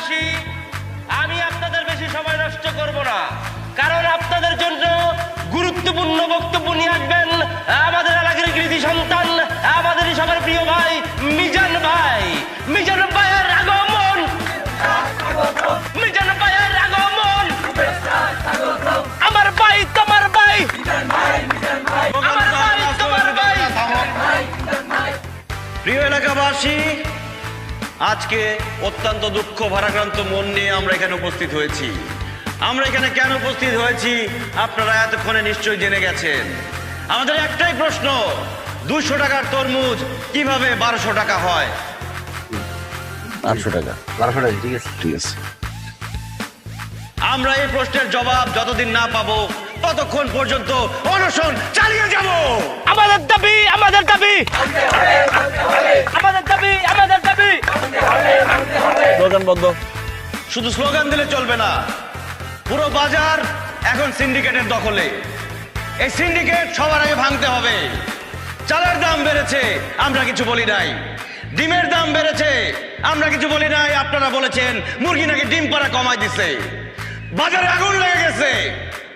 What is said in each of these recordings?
এলাকাবাসী, আমি আপনাদের বেশি সময় নষ্ট করব না, কারণ আপনাদের জন্য গুরুত্বপূর্ণ বক্তব্য নিয়ে আসবেন আমাদের এলাকার কৃতি সন্তান, আমাদের সবার প্রিয় ভাই মিজান ভাই। মিজান ভাইয়ের আগমন, মিজান ভাইয়ের আগমন, আমার ভাই তোমার ভাই, আমার ভাই তোমার ভাই। প্রিয় এলাকাবাসী, আজকে অত্যন্ত দুঃখ ভারাক্রান্ত মন নিয়ে আমরা এখানে উপস্থিত হয়েছি। আমরা এখানে কেন উপস্থিত হয়েছি আপনারা এতক্ষণে নিশ্চয়ই জেনে গেছেন। আমাদের একটাই প্রশ্ন, 200 টাকার তরমুজ কিভাবে 1200 টাকা হয়? 1200 টাকা, 1200 টাকা, ঠিক আছে, ঠিক আছে। আমরা এই প্রশ্নের জবাব যতদিন না পাবো ততক্ষণ পর্যন্ত অনশন চালিয়ে যাব। আমাদের দাবি, আমাদের দাবি, আমাদের দাবি, আমাদের দাবি। স্লোগান বন্ধ। শুধু স্লোগান দিলে চলবে না, পুরো বাজার এখন সিন্ডিকেটের দখলে। এই সিন্ডিকেট সবার আগে ভাঙতে হবে। চালের দাম বেড়েছে, আমরা কিছু বলি নাই। ডিমের দাম বেড়েছে, আমরা কিছু বলি নাই। আপনারা বলেছেন মুরগি নাকি ডিম পাড়া কমাই দিছে। বাজারে আগুন লেগে গেছে,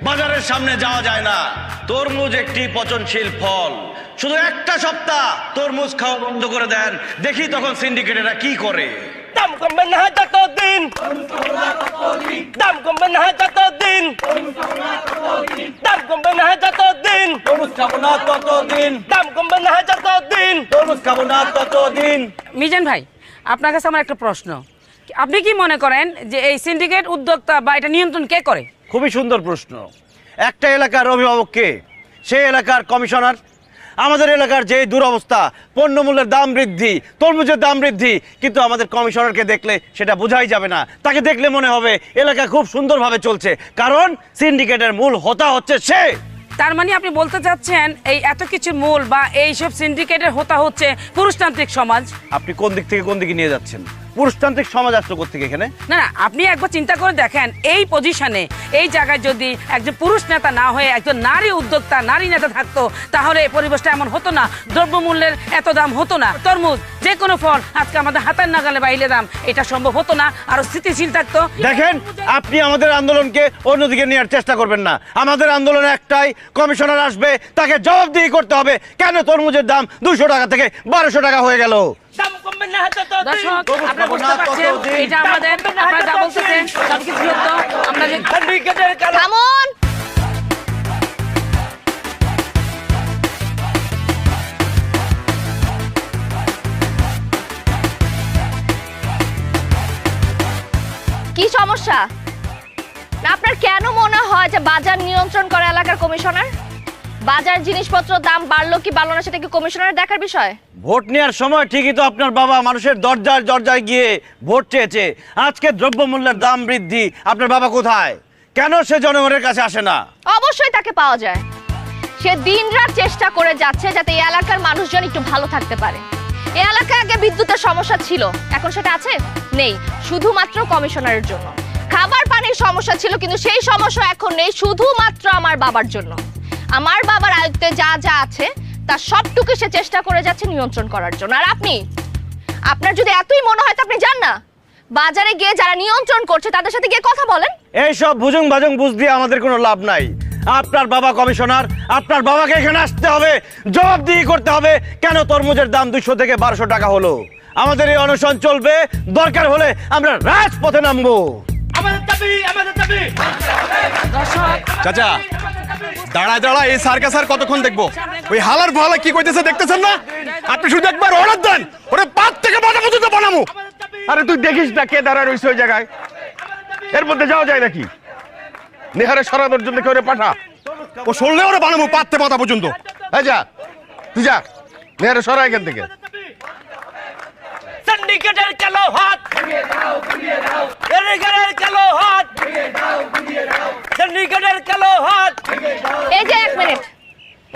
বাজারের সামনে যাওয়া যায় না। তরমুজ একটি পচনশীল ফল, শুধু একটা সপ্তাহ তরমুজ খাওয়া বন্ধ করে দেন, দেখি তখন সিন্ডিকেটেরা কি করে। দাম কমবে না যতদিন, দাম কমবে না যতদিন, দাম কমবে না যতদিন, তরমুজ খাবো না ততদিন, দাম কমবে না যতদিন, তরমুজ খাবো না ততদিন। মিজান ভাই, আপনার কাছে আমার একটা প্রশ্ন, আপনি কি মনে করেন যে এই সিন্ডিকেট উদ্যোক্তা বা এটা নিয়ন্ত্রণ কে করে? খুবই সুন্দর প্রশ্ন। একটা এলাকার অভিভাবককে, সেই এলাকার কমিশনার। আমাদের এলাকার যে দুরবস্থা, পণ্যমূল্যের দাম বৃদ্ধি, তরমুজের দাম বৃদ্ধি, কিন্তু আমাদের কমিশনারকে দেখলে সেটা বোঝাই যাবে না। তাকে দেখলে মনে হবে এলাকা খুব সুন্দরভাবে চলছে, কারণ সিন্ডিকেটের মূল হোতা হচ্ছে সে। তার মানে আপনি বলতে চাচ্ছেন এই এত কিছুর মূল বা এইসব সিন্ডিকেটের হোতা হচ্ছে পুরুষতান্ত্রিক সমাজ? আপনি কোন দিক থেকে কোন দিকে নিয়ে যাচ্ছেন? পুরুষতান্ত্রিক সমাজ আসলো কোত্থেকে এখানে? না না, আপনি একবার চিন্তা করে দেখেন, এই পজিশনে, এই জায়গায় যদি একজন পুরুষ নেতা না হয়ে একজন নারী উদ্যোক্তা, নারী নেতা থাকতো, তাহলে এই পরিবেশটা এমন হতো না, দ্রব্যমূল্যের এত দাম হতো না, তরমুজ যে কোনো ফল আজকে আমাদের হাতের নাগালে বাইরে দাম, এটা সম্ভব হতো না, আরো স্থিতিশীল থাকতো। দেখেন, আপনি আমাদের আন্দোলনকে অন্যদিকে নেওয়ার চেষ্টা করবেন না। আমাদের আন্দোলন একটাই, কমিশনার আসবে, তাকে জবাবদিহি করতে হবে কেন তরমুজের দাম 200 টাকা থেকে 1200 টাকা হয়ে গেল। দাম কমবে না যতদিন। দর্শক, আপনারা বুঝতে পারছেন এটা আমাদের, আপনারা যা বলতেছেন সবকিছু সত্য। আমরা যে সিন্ডিকেটের কারণে থামুন। কি সমস্যা? না আপনার কেন মনে হয় যে বাজার নিয়ন্ত্রণ করে এলাকার কমিশনার? বাজার জিনিসপত্র দাম বাড়লো কি বাড়লো না সেটা কি কমিশনারের দেখার বিষয়? ভোট নেওয়ার সময় ঠিকই তো আপনার বাবা মানুষের দরজায় দরজায় গিয়ে ভোট চেয়েছে। আজকে দ্রব্যমূল্যের দাম বৃদ্ধি, আপনার বাবা কোথায়? কেন সে জনগণের কাছে আসে না? অবশ্যই তাকে পাওয়া যায়। সে দিনরাত চেষ্টা করে যাচ্ছে যাতে এই এলাকার মানুষজন একটু ভালো থাকতে পারে। এই এলাকায় আগে বিদ্যুতের সমস্যা ছিল, এখন সেটা আছে? নেই, শুধুমাত্র কমিশনারের জন্য। খাবার পানির সমস্যা ছিল, কিন্তু সেই সমস্যা এখন নেই, শুধুমাত্র আমার বাবার জন্য। আমার বাবার আয়ত্তে যা যা আছে তার সবটুকু সে চেষ্টা করে যাচ্ছে নিয়ন্ত্রণ করার জন্য। আর আপনি, আপনার যদি এতই মনে হয় তো আপনি যান না, বাজারে গিয়ে যারা নিয়ন্ত্রণ করছে তাদের সাথে গিয়ে কথা বলেন। এইসব ভুজুং ভাজুং বুঝ দিয়ে আমাদের কোনো লাভ নাই। আপনার বাবা কমিশনার, আপনার বাবাকে এখানে আসতে হবে, জবাবদিহি করতে হবে কেন তরমুজের দাম 200 থেকে 1200 টাকা হলো। আমাদের এই অনশন চলবে, দরকার হলে আমরা রাজপথে নামবো। আমাদের দাবি, আমাদের দাবি। চাচা, দাঁড়ায় দাঁড়ায় এই সার্কাস আর কতক্ষণ দেখবো? ওই হালার ভালা কি কইতেছে দেখতেছেন না? আপনি শুধু একবার অর্ডার দেন, ওরে পাত থেকে মাথা পর্যন্ত বানামু। আরে তুই দেখিস না কে দাঁড়ায় রইছে ওই জায়গায়, এর মধ্যে যাওয়া যায় নাকি? নেহারে সরানোর জন্য কেউ পাঠা, ও সরলে ওরে বানামু পাত থেকে মাথা পর্যন্ত। এই যা, তুই যা, নেহারে সরা এখান থেকে। সিন্ডিকেটের কালো হাত ভেঙে দাও, ভেঙে দাও, সিন্ডিকেটের কালো হাত ভেঙে দাও, ভেঙে দাও, সিন্ডিকেটের কালো হাত ভেঙে দাও। এই যে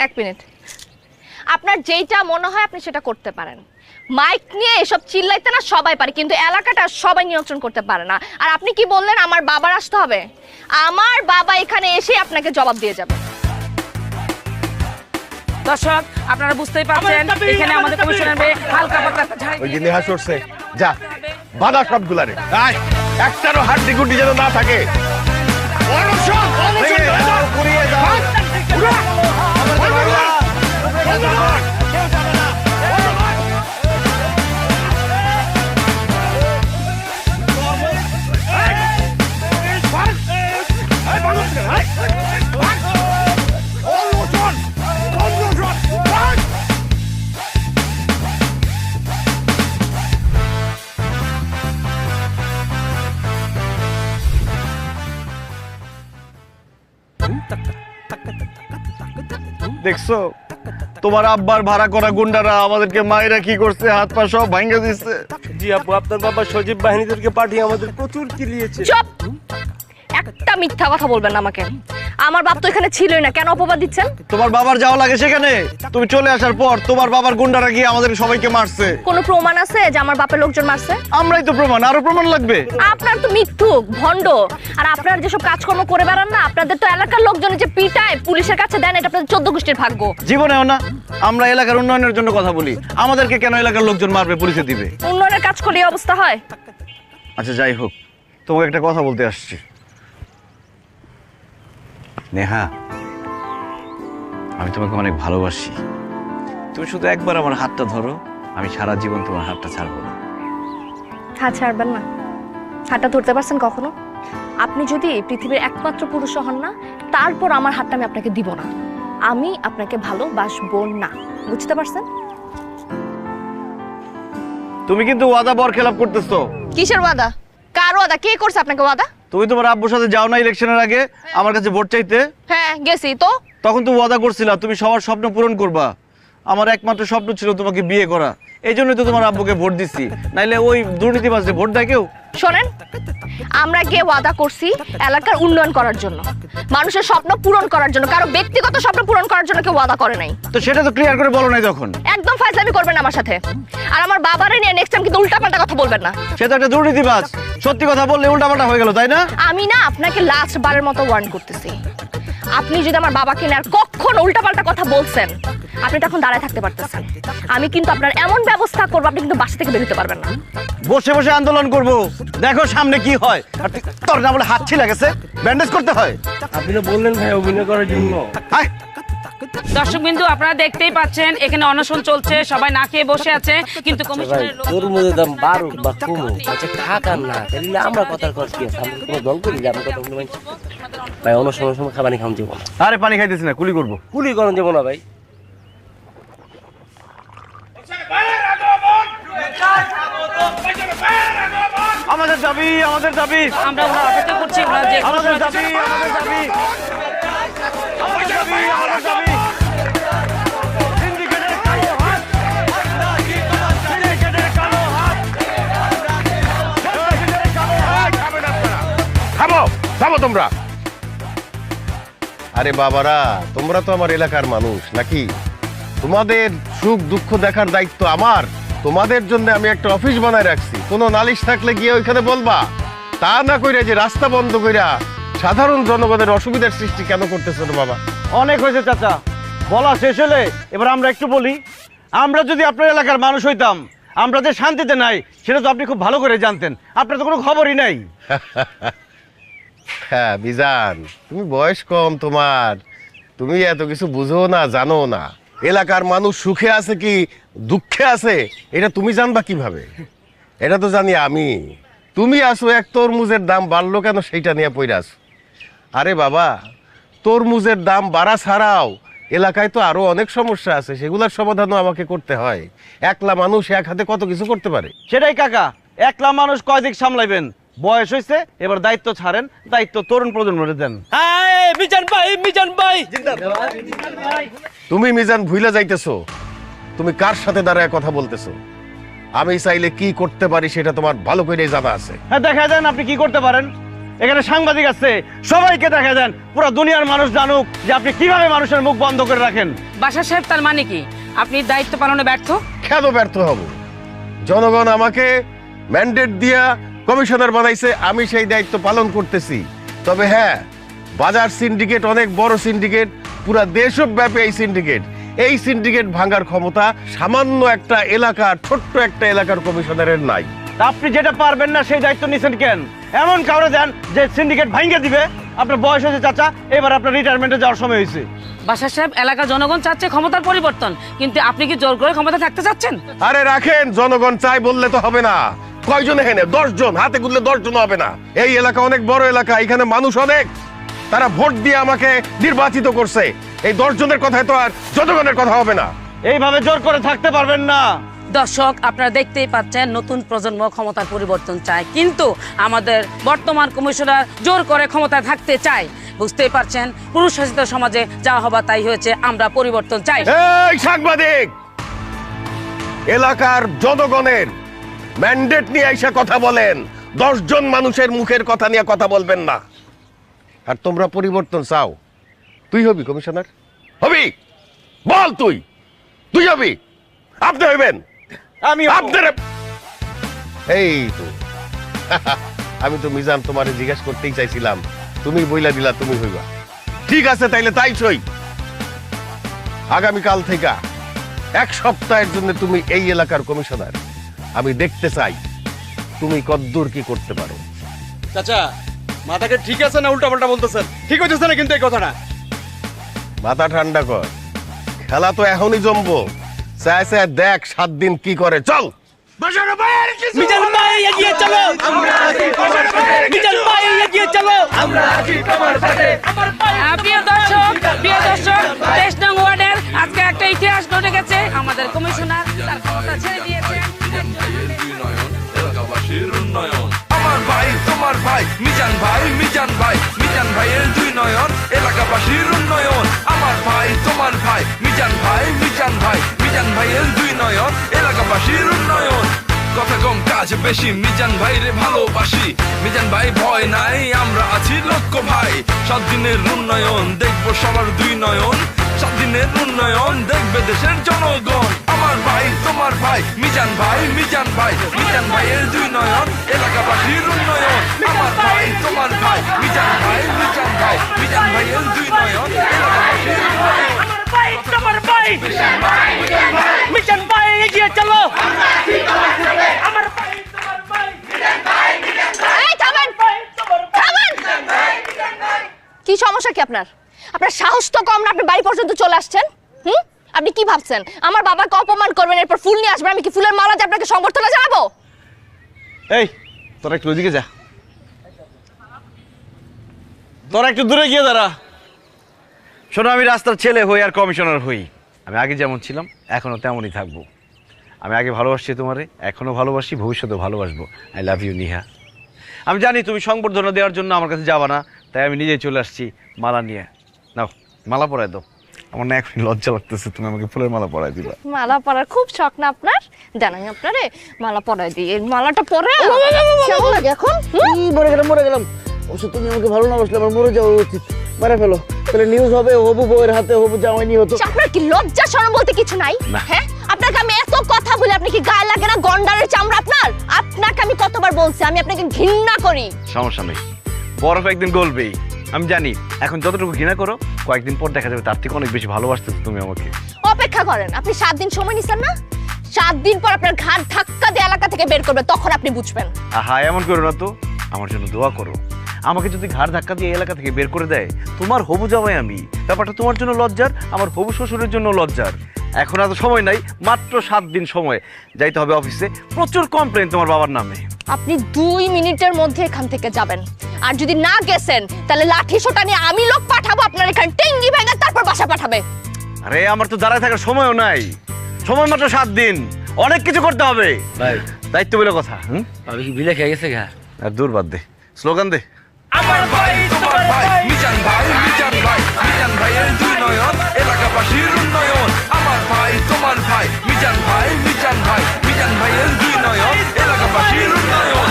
এক মিনিট, আপনার যেইটা মনে হয় আপনি সেটা করতে পারেন। মাইক নিয়ে এসব চিল্লাইতে না সবাই পারে, কিন্তু এলাকাটা সবাই নিয়ন্ত্রণ করতে পারে না। আর আপনি কি বললেন আমার বাবার আসতে হবে? আমার বাবা এখানে এসে আপনাকে জবাব দিয়ে যাবে। দর্শক, আপনারা বুঝতেই পারছেন এখানে আমাদের কমিশনার হালকা পাতলা ওই যে নেহা সরছে, যা বাধা সবগুলারে। আয় একটারও হাড্ডি গুড্ডি যেন না থাকে। অনশন, অনশন ধরে দাও। পুড়িয়ে দাও। দেখছো তোমার আব্বার ভাড়া করা গুন্ডারা আমাদেরকে মায়েরা কি করছে, হাত পা সব ভাঙে দিচ্ছে। জি আব্বু, আপনার বাবা সজীব বাহিনীদেরকে পাঠিয়ে আমাদের প্রচুর কিলিয়েছে। চুপ! একটা মিথ্যা কথা বলবেন না আমাকে। আমার বাপ তো এখানে ছিলই না, কেন অপবাদ দিচ্ছেন? তোমার বাবার যাওয়া লাগে সেখানে? তুমি চলে আসার পর তোমার বাবার গুন্ডারা গিয়ে আমাদের সবাইকে মারছে। কোনো প্রমাণ আছে যে আমার বাপের লোকজন মারছে? আমরাই তো প্রমাণ, আরো প্রমাণ লাগবে? আপনার তো মিথ্যুক, ভণ্ড। আর আপনার যেসব কাজকর্ম করে বেড়ান না, আপনাদের তো এলাকার লোকজন যে পিটায় পুলিশের কাছে দেন, এটা আপনাদের 14 গোষ্ঠীর ভাগ্য। জীবনেও না। আমরা এলাকার উন্নয়নের জন্য কথা বলি, আমাদেরকে কেন এলাকার লোকজন মারবে, পুলিশে দিবে? উন্নয়নের কাজ করলে এই অবস্থা হয়? আচ্ছা যাই হোক, তোমাকে একটা কথা বলতে আসছি। নেহা, আমি তোমাকে অনেক ভালোবাসি। তুমি শুধু একবার আমার হাতটা ধরো, আমি সারা জীবন তোমার হাতটা ছাড়বো না। হাত ছাড়বেন না? হাতটা ধরতে পারছেন কখনো? আপনি যদি পৃথিবীর একমাত্র পুরুষ হন না, তারপর আমার হাতটা আমি আপনাকে দিব না। আমি আপনাকে ভালোবাসবো না, বুঝতে পারছেন? তুমি কিন্তু ওয়াদা বরখেলাপ করতেছো। কিসের ওয়াদা? কার ওয়াদা? কে করছে আপনাকে ওয়াদা? তুমি তোমার আব্বুর সাথে যাও না ইলেকশনের আগে আমার কাছে ভোট চাইতে? হ্যাঁ গেছি তো। তখন তো ওয়াদা করছিলা তুমি সবার স্বপ্ন পূরণ করবা। আমার একমাত্র স্বপ্ন ছিল তোমাকে বিয়ে করা, এই জন্যই তো তোমার আব্বুকে ভোট দিচ্ছি, নাইলে ওই দুর্নীতিবাজে ভোট দেয় কেউ? শোনেন, আমরা গিয়ে ওয়াদা করছি এলাকার উন্নয়ন করার জন্য, মানুষের স্বপ্ন পূরণ করার জন্য, কারো ব্যক্তিগত স্বপ্ন পূরণ করার জন্য কেউ ওয়াদা করে নাই। তো সেটা তো ক্লিয়ার করে বলো নাই তখন। একদম ফাজলামি করবেন না আমার সাথে। আর আমার বাবারে নিয়ে নেক্সট টাইম কিন্তু উল্টাপাল্টা কথা বলবেন না। সে তো একটা দুর্নীতিবাজ, সত্যি কথা বললে উল্টাপাল্টা হয়ে গেল, তাই না? আমি না আপনাকে লাস্ট বারের মতো ওয়ার্ন করতেছি, আপনি যদি আমার বাবাকে নিয়ে আর কখনো উল্টাপাল্টা কথা বলছেন, আপনি তখন দাঁড়ায় থাকতে পারতেছেন। আমি কিন্তু আপনার এমন ব্যবস্থা করবো, আপনি কিন্তু বাসা থেকে বেরোতে পারবেন না। বসে বসে আন্দোলন করব, দেখো সামনে কি হয়। আর তোর না বলে হাত ছিলা গেছে, ব্যান্ডেজ করতে হয়। আপনি তো বললেন ভাই অভিনয় করার জন্য। আয় দর্শকবিন্দু, আপনারা দেখতেই পাচ্ছেন এখানে অনশন চলছে, সবাই না খেয়ে বসে আছে, কিন্তু কমিশনের লোক তরমুজের দাম বাড়ুক বা কমুক, আচ্ছা খাকার না তাহলে আমরা কথার কথা কি আছে? আমরা কোনো দল করি যে আমরা কথা বলি ভাই? অনশনের সময় খাবারই খাম যাবো না। আরে পানি খাইতেছি না, কুলি করবো। কুলি করেন যাবো না ভাই। আমাদের দাবি, আমাদের দাবি, আমরা ওরা অপেক্ষা করছি, ওরা যে আমাদের দাবি, আমাদের দাবি, আমাদের দাবি, আমাদের দাবি। সিন্ডিকেটের কালো হাত, সিন্ডিকেটের কালো হাত, সিন্ডিকেটের কালো হাত। থামো, থামো তোমরা। আরে বাবারা, তোমরা তো আমার এলাকার মানুষ নাকি? তোমাদের সুখ দুঃখ দেখার দায়িত্ব আমার। তোমাদের জন্য আমি একটা অফিস বানায় রাখছি, কোনো নালিশ থাকলে গিয়ে ওইখানে বলবা। তা না কইরা যে রাস্তা বন্ধ কইরা সাধারণ জনগণের অসুবিধার সৃষ্টি কেন করতেছো রে বাবা? অনেক হয়েছে চাচা, বলা শেষ হলে এবার আমরা একটু বলি। আমরা যদি আপনার এলাকার মানুষ হইতাম, আমরা যে শান্তিতে নাই সেটা তো আপনি খুব ভালো করে জানতেন। আপনার তো কোনো খবরই নাই। হ্যাঁ বিজান, তুমি বয়স কম তোমার, তুমি এত কিছু বুঝো না, জানো না। এলাকার মানুষ সুখে আছে কি দুঃখে আছে এটা তুমি জানবা কিভাবে? এটা তো জানি আমি। তুমি আসো এক তরমুজের দাম বাড়লো কেন সেইটা নিয়ে পইরা আসো। আরে বাবা, তরমুজের দাম বাড়া ছাড়াও এলাকায় তো আরো অনেক সমস্যা আছে, সেগুলোর সমাধানও আমাকে করতে হয়। একলা মানুষ এক হাতে কত কিছু করতে পারে। সেটাই কাকা, একলা মানুষ কয় দিক সামলাইবেন? বয়স হয়েছে, এবার দায়িত্ব ছাড়েন, দায়িত্ব তরুণ প্রজন্মরে দেন। মিজান ভাই, মিজান ভাই। তুমি মিজান ভুইলা যাইতেছো, তুমি কার সাথে দাঁড়ায় কথা বলতেছো? আমি চাইলে কি করতে পারি সেটা তোমার ভালো করে জানা আছে। হ্যাঁ দেখা দেন আপনি কি করতে পারেন। এখানে সাংবাদিক আছে, সবাইকে দেখা দেন, পুরো দুনিয়ার মানুষ জানুক যে আপনি কিভাবে মানুষের মুখ বন্ধ করে রাখেন। বাশার সাহেব, তার মানে কি আপনি দায়িত্ব পালনে ব্যর্থ? কেন ব্যর্থ হব? জনগণ আমাকে ম্যান্ডেট দিয়া কমিশনার বানাইছে, আমি সেই দায়িত্ব পালন করতেছি। তবে হ্যাঁ, বাজার সিন্ডিকেট অনেক বড় সিন্ডিকেট, পুরা দেশব্যাপী এই সিন্ডিকেট। এই সিন্ডিকেট ভাঙার ক্ষমতা সামান্য একটা এলাকার, ছোট্ট একটা এলাকার কমিশনারের নাই। তা আপনি যেটা পারবেন না সেই দায়িত্ব নিছেন কেন? এমন কাউরে দেন যে সিন্ডিকেট ভাঙিয়ে দিবে। আপনার বয়স হয়েছে চাচা, এবার আপনার রিটায়ারমেন্টে যাওয়ার সময় হয়েছে। বাসার সাহেব, এলাকার জনগণ চাচ্ছে ক্ষমতার পরিবর্তন, কিন্তু আপনি কি জোর করে ক্ষমতা থাকতে চাচ্ছেন? আরে রাখেন, জনগণ চাই বললে তো হবে না। কয়জন এখানে? 10 জন, হাতে গুনলে 10 জন হবে না। এই এলাকা অনেক বড় এলাকা, এখানে মানুষ অনেক, তারা ভোট দিয়ে আমাকে নির্বাচিত করছে। এই 10 জনের কথায় তো আর জনগণের কথা হবে না। এইভাবে জোর করে থাকতে পারবেন না। দর্শক, আপনারা দেখতেই পাচ্ছেন নতুন প্রজন্ম ক্ষমতার পরিবর্তন চায়, কিন্তু আমাদের বর্তমান কমিশনার জোর করে ক্ষমতায় থাকতে চায়। বুঝতেই পারছেন, পুরুষ শাসিত সমাজে যা হবার তাই হয়েছে। আমরা পরিবর্তন চাই। এই সাংবাদিক, এলাকার জনগণের ম্যান্ডেট নিয়ে এসে কথা বলেন, 10 জন মানুষের মুখের কথা নিয়ে কথা বলবেন না। আর তোমরা পরিবর্তন চাও? তুই হবি কমিশনার? হবি? বল, তুই হবি? আপনি হইবেন? আমি আপনার এই তো আমি তো মিজান তোমারে জিজ্ঞেস করতেই চাইছিলাম, তুমি বইলা দিলা তুমি হইবা। ঠিক আছে, তাইলে তাই সই। আগামীকাল থেকে 1 সপ্তাহের জন্য তুমি এই এলাকার কমিশনার। আমি দেখতে চাই তুমি কদ্দূর কি করতে পারো। চাচা, মাথাকে ঠিক আছে না উল্টাপাল্টা বলতেছেন? ঠিক হচ্ছে না কিন্তু এই কথাটা। মাথা ঠান্ডা কর, খেলা তো এখনই জমবো। চায় চায় দেখ 7 দিন কি করে। চল মিজান ভাই এগিয়ে চলো, মিজান ভাই এগিয়ে চলো। প্রিয় দর্শক, 23 নং ওয়ার্ডের আজকে একটা ইতিহাস ঘটে গেছে। আমাদের কমিশনার তার ক্ষমতা ছেড়ে দিয়েছে। আমার ভাই তোমার ভাই মিজান ভাই, মিজান ভাই, মিজান ভাইয়ের 2 নয়ন এলাকাবাসীর উন্নয়ন। আমার ভাই তোমার ভাই মিজান ভাই, মিজান ভাই, মিজান ভাইয়ের 2 নয়ন এলাকাবাসীর উন্নয়ন। কথা কম কাজ বেশি, মিজান ভাই রে ভালোবাসি। মিজান ভাই ভয় নাই, আমরা আছি লক্ষ্য ভাই। 7 দিনের উন্নয়ন দেখবো সবার 2 নয়ন। 7 দিনের উন্নয়ন দেখবে দেশের জনগণ। আমার ভাই তোমার ভাই মিজান ভাই, মিজান ভাই, মিজান ভাইয়ের 2 নয়ন এলাকাবাসীর উন্নয়ন। আমার ভাই তোমার ভাই মিজান ভাই, মিজান ভাই, মিজান ভাইয়ের 2 নয়ন এলাকাবাসীর উন্নয়ন। তোমার ভাই মিজান ভাই এগিয়ে চলো। এই থামেন, থামেন। কি সমস্যা কি আপনার? আপনার সাহস তো কম না, আপনি বাড়ি পর্যন্ত চলে আসছেন। আপনি কি ভাবছেন আমার বাবাকে অপমান করবেন, এরপর ফুল নিয়ে আসবেন? আমি কি ফুলের মালা দিয়ে আপনাকে সংবর্ধনা জানাবো? এই তোরা একটু ওইদিকে যা, তোরা একটু দূরে গিয়ে দাঁড়া। শোনো, আমি রাস্তার ছেলে হই আর কমিশনার হই। আমি আগে যেমন ছিলাম এখনো তেমনই থাকবো। আমি আগে ভালোবাসছি তোমারে, এখনো ভালোবাসি, ভবিষ্যতেও ভালোবাসবো। I love you Niha. আমি জানি তুমি সংবর্ধনা দেওয়ার জন্য আমার কাছে যাবা না, তাই আমি নিজেই চলে আসছি মালা নিয়ে। নাও, মালা পরাই দাও। আমার না এখন লজ্জা লাগতেছে, তুমি আমাকে ফুলের মালা পরাই দিবা। মালা পরার খুব শখ না আপনার? জানাই আপনারে মালা পরাই দিই। এই মালাটা পরে কেমন লাগে এখন? মরে গেলাম। অবশ্য তুমি আমাকে ভালো না বাসলে আমার মরে যাওয়া উচিত। মেরে ফেলো, তাহলে নিউজ হবে হবু বউয়ের হাতে হবু জামাই নিয়ে হতো। আপনার কি লজ্জা শরম বলতে কিছু নাই? হ্যাঁ, আপনাকে আমি এত কথা বলি, আপনি কি গায়ে লাগে না? গন্ডারের চামড়া আপনার। আপনাকে আমি কতবার বলছি আমি আপনাকে ঘৃণা করি। সমস্যা নেই, বরফ একদিন গলবেই। আমি জানি এখন যতটুকু ঘৃণা করো, কয়েকদিন পর দেখা যাবে তার থেকে অনেক বেশি ভালোবাসতেছো তুমি আমাকে। অপেক্ষা করেন, আপনি 7 দিন সময় নিছেন না? 7 দিন পর আপনার ঘাট ধাক্কা দিয়ে এলাকা থেকে বের করবে, তখন আপনি বুঝবেন। আহা, এমন করো না তো, আমার জন্য দোয়া করো। আমাকে যদি ঘাড় ধাক্কা দিয়ে এলাকা থেকে বের করে দেয়, তোমার হবু জামাই আমি, ব্যাপারটা তোমার জন্য লজ্জার, আমার হবু শ্বশুরের জন্য লজ্জার। এখন এত সময় নাই, মাত্র 7 দিন সময়, যাইতে হবে অফিসে। প্রচুর কমপ্লেন তোমার বাবার নামে। আপনি 2 মিনিটের মধ্যে এখান থেকে যাবেন, আর যদি না গেছেন তাহলে লাঠি সোটা নিয়ে আমি লোক পাঠাবো আপনার এখানে, টেঙ্গি ভেঙে তারপর বাসা পাঠাবে। আরে আমার তো দাঁড়ায় থাকার সময়ও নাই, সময় মাত্র 7 দিন, অনেক কিছু করতে হবে। ভাই, দায়িত্ব বলে কথা। আমি কি বিলে খেয়ে গেছে গা? আর দূর বাদ দে, স্লোগান দে। আমার ভাই তোমার ভাই মিজান ভাই, মিজান ভাই, মিজান ভাইয়ের 2 নয়ন এলাকাবাসীর উন্নয়ন। আমার ভাই তোমার ভাই মিজান ভাই, মিজান ভাই, মিজান ভাইয়ের 2 নয়ন এলাকাবাসীর উন্নয়ন।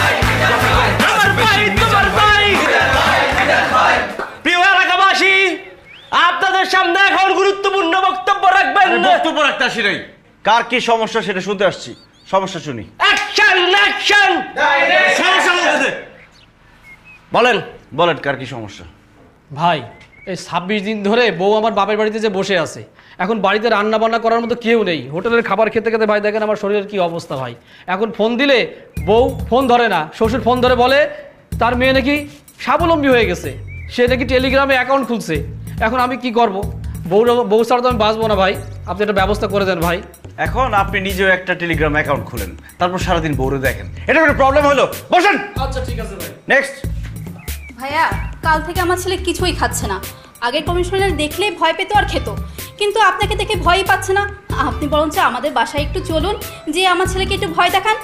আমার ভাই তোমার ভাই। প্রিয় এলাকাবাসী, আপনাদের সামনে এখন গুরুত্বপূর্ণ বক্তব্য রাখবেন। বক্তব্য রাখতে আসি নাই, কার কি সমস্যা সেটা শুনতে আসছি। সমস্যা শুনি। Action, action. বলেন বলেন, কার কি সমস্যা? ভাই, এই 26 দিন ধরে বউ আমার বাপের বাড়িতে যে বসে আছে, এখন বাড়িতে রান্না বান্না করার মতো কেউ নেই, হোটেলের খাবার খেতে খেতে ভাই দেখেন আমার শরীরের কি অবস্থা ভাই। এখন ফোন দিলে বউ ফোন ধরে না, শ্বশুর ফোন ধরে বলে তার মেয়ে নাকি স্বাবলম্বী হয়ে গেছে, সে নাকি টেলিগ্রামে অ্যাকাউন্ট খুলছে। এখন আমি কি করব? বউ ছাড়া তো আমি বাঁচবো না ভাই, আপনি একটা ব্যবস্থা করে দেন ভাই। এখন আপনি নিজেও একটা টেলিগ্রাম অ্যাকাউন্ট খুলেন, তারপর সারাদিন বউরে দেখেন, এটা কোনো প্রবলেম হলো? বসেন। আচ্ছা ঠিক আছে ভাই। নেক্সট। ভাইয়া কাল থেকে আমার ছেলে কিছুই খাচ্ছে না। আগের কমিশনার দেখলেই ভয় পেত আর খেত, কিন্তু আপনাকে দেখে ভয়ই পাচ্ছে না। আপনি বরঞ্চ আমাদের বাসায় একটু চলুন, যে আমার ছেলেকে একটু ভয় দেখান,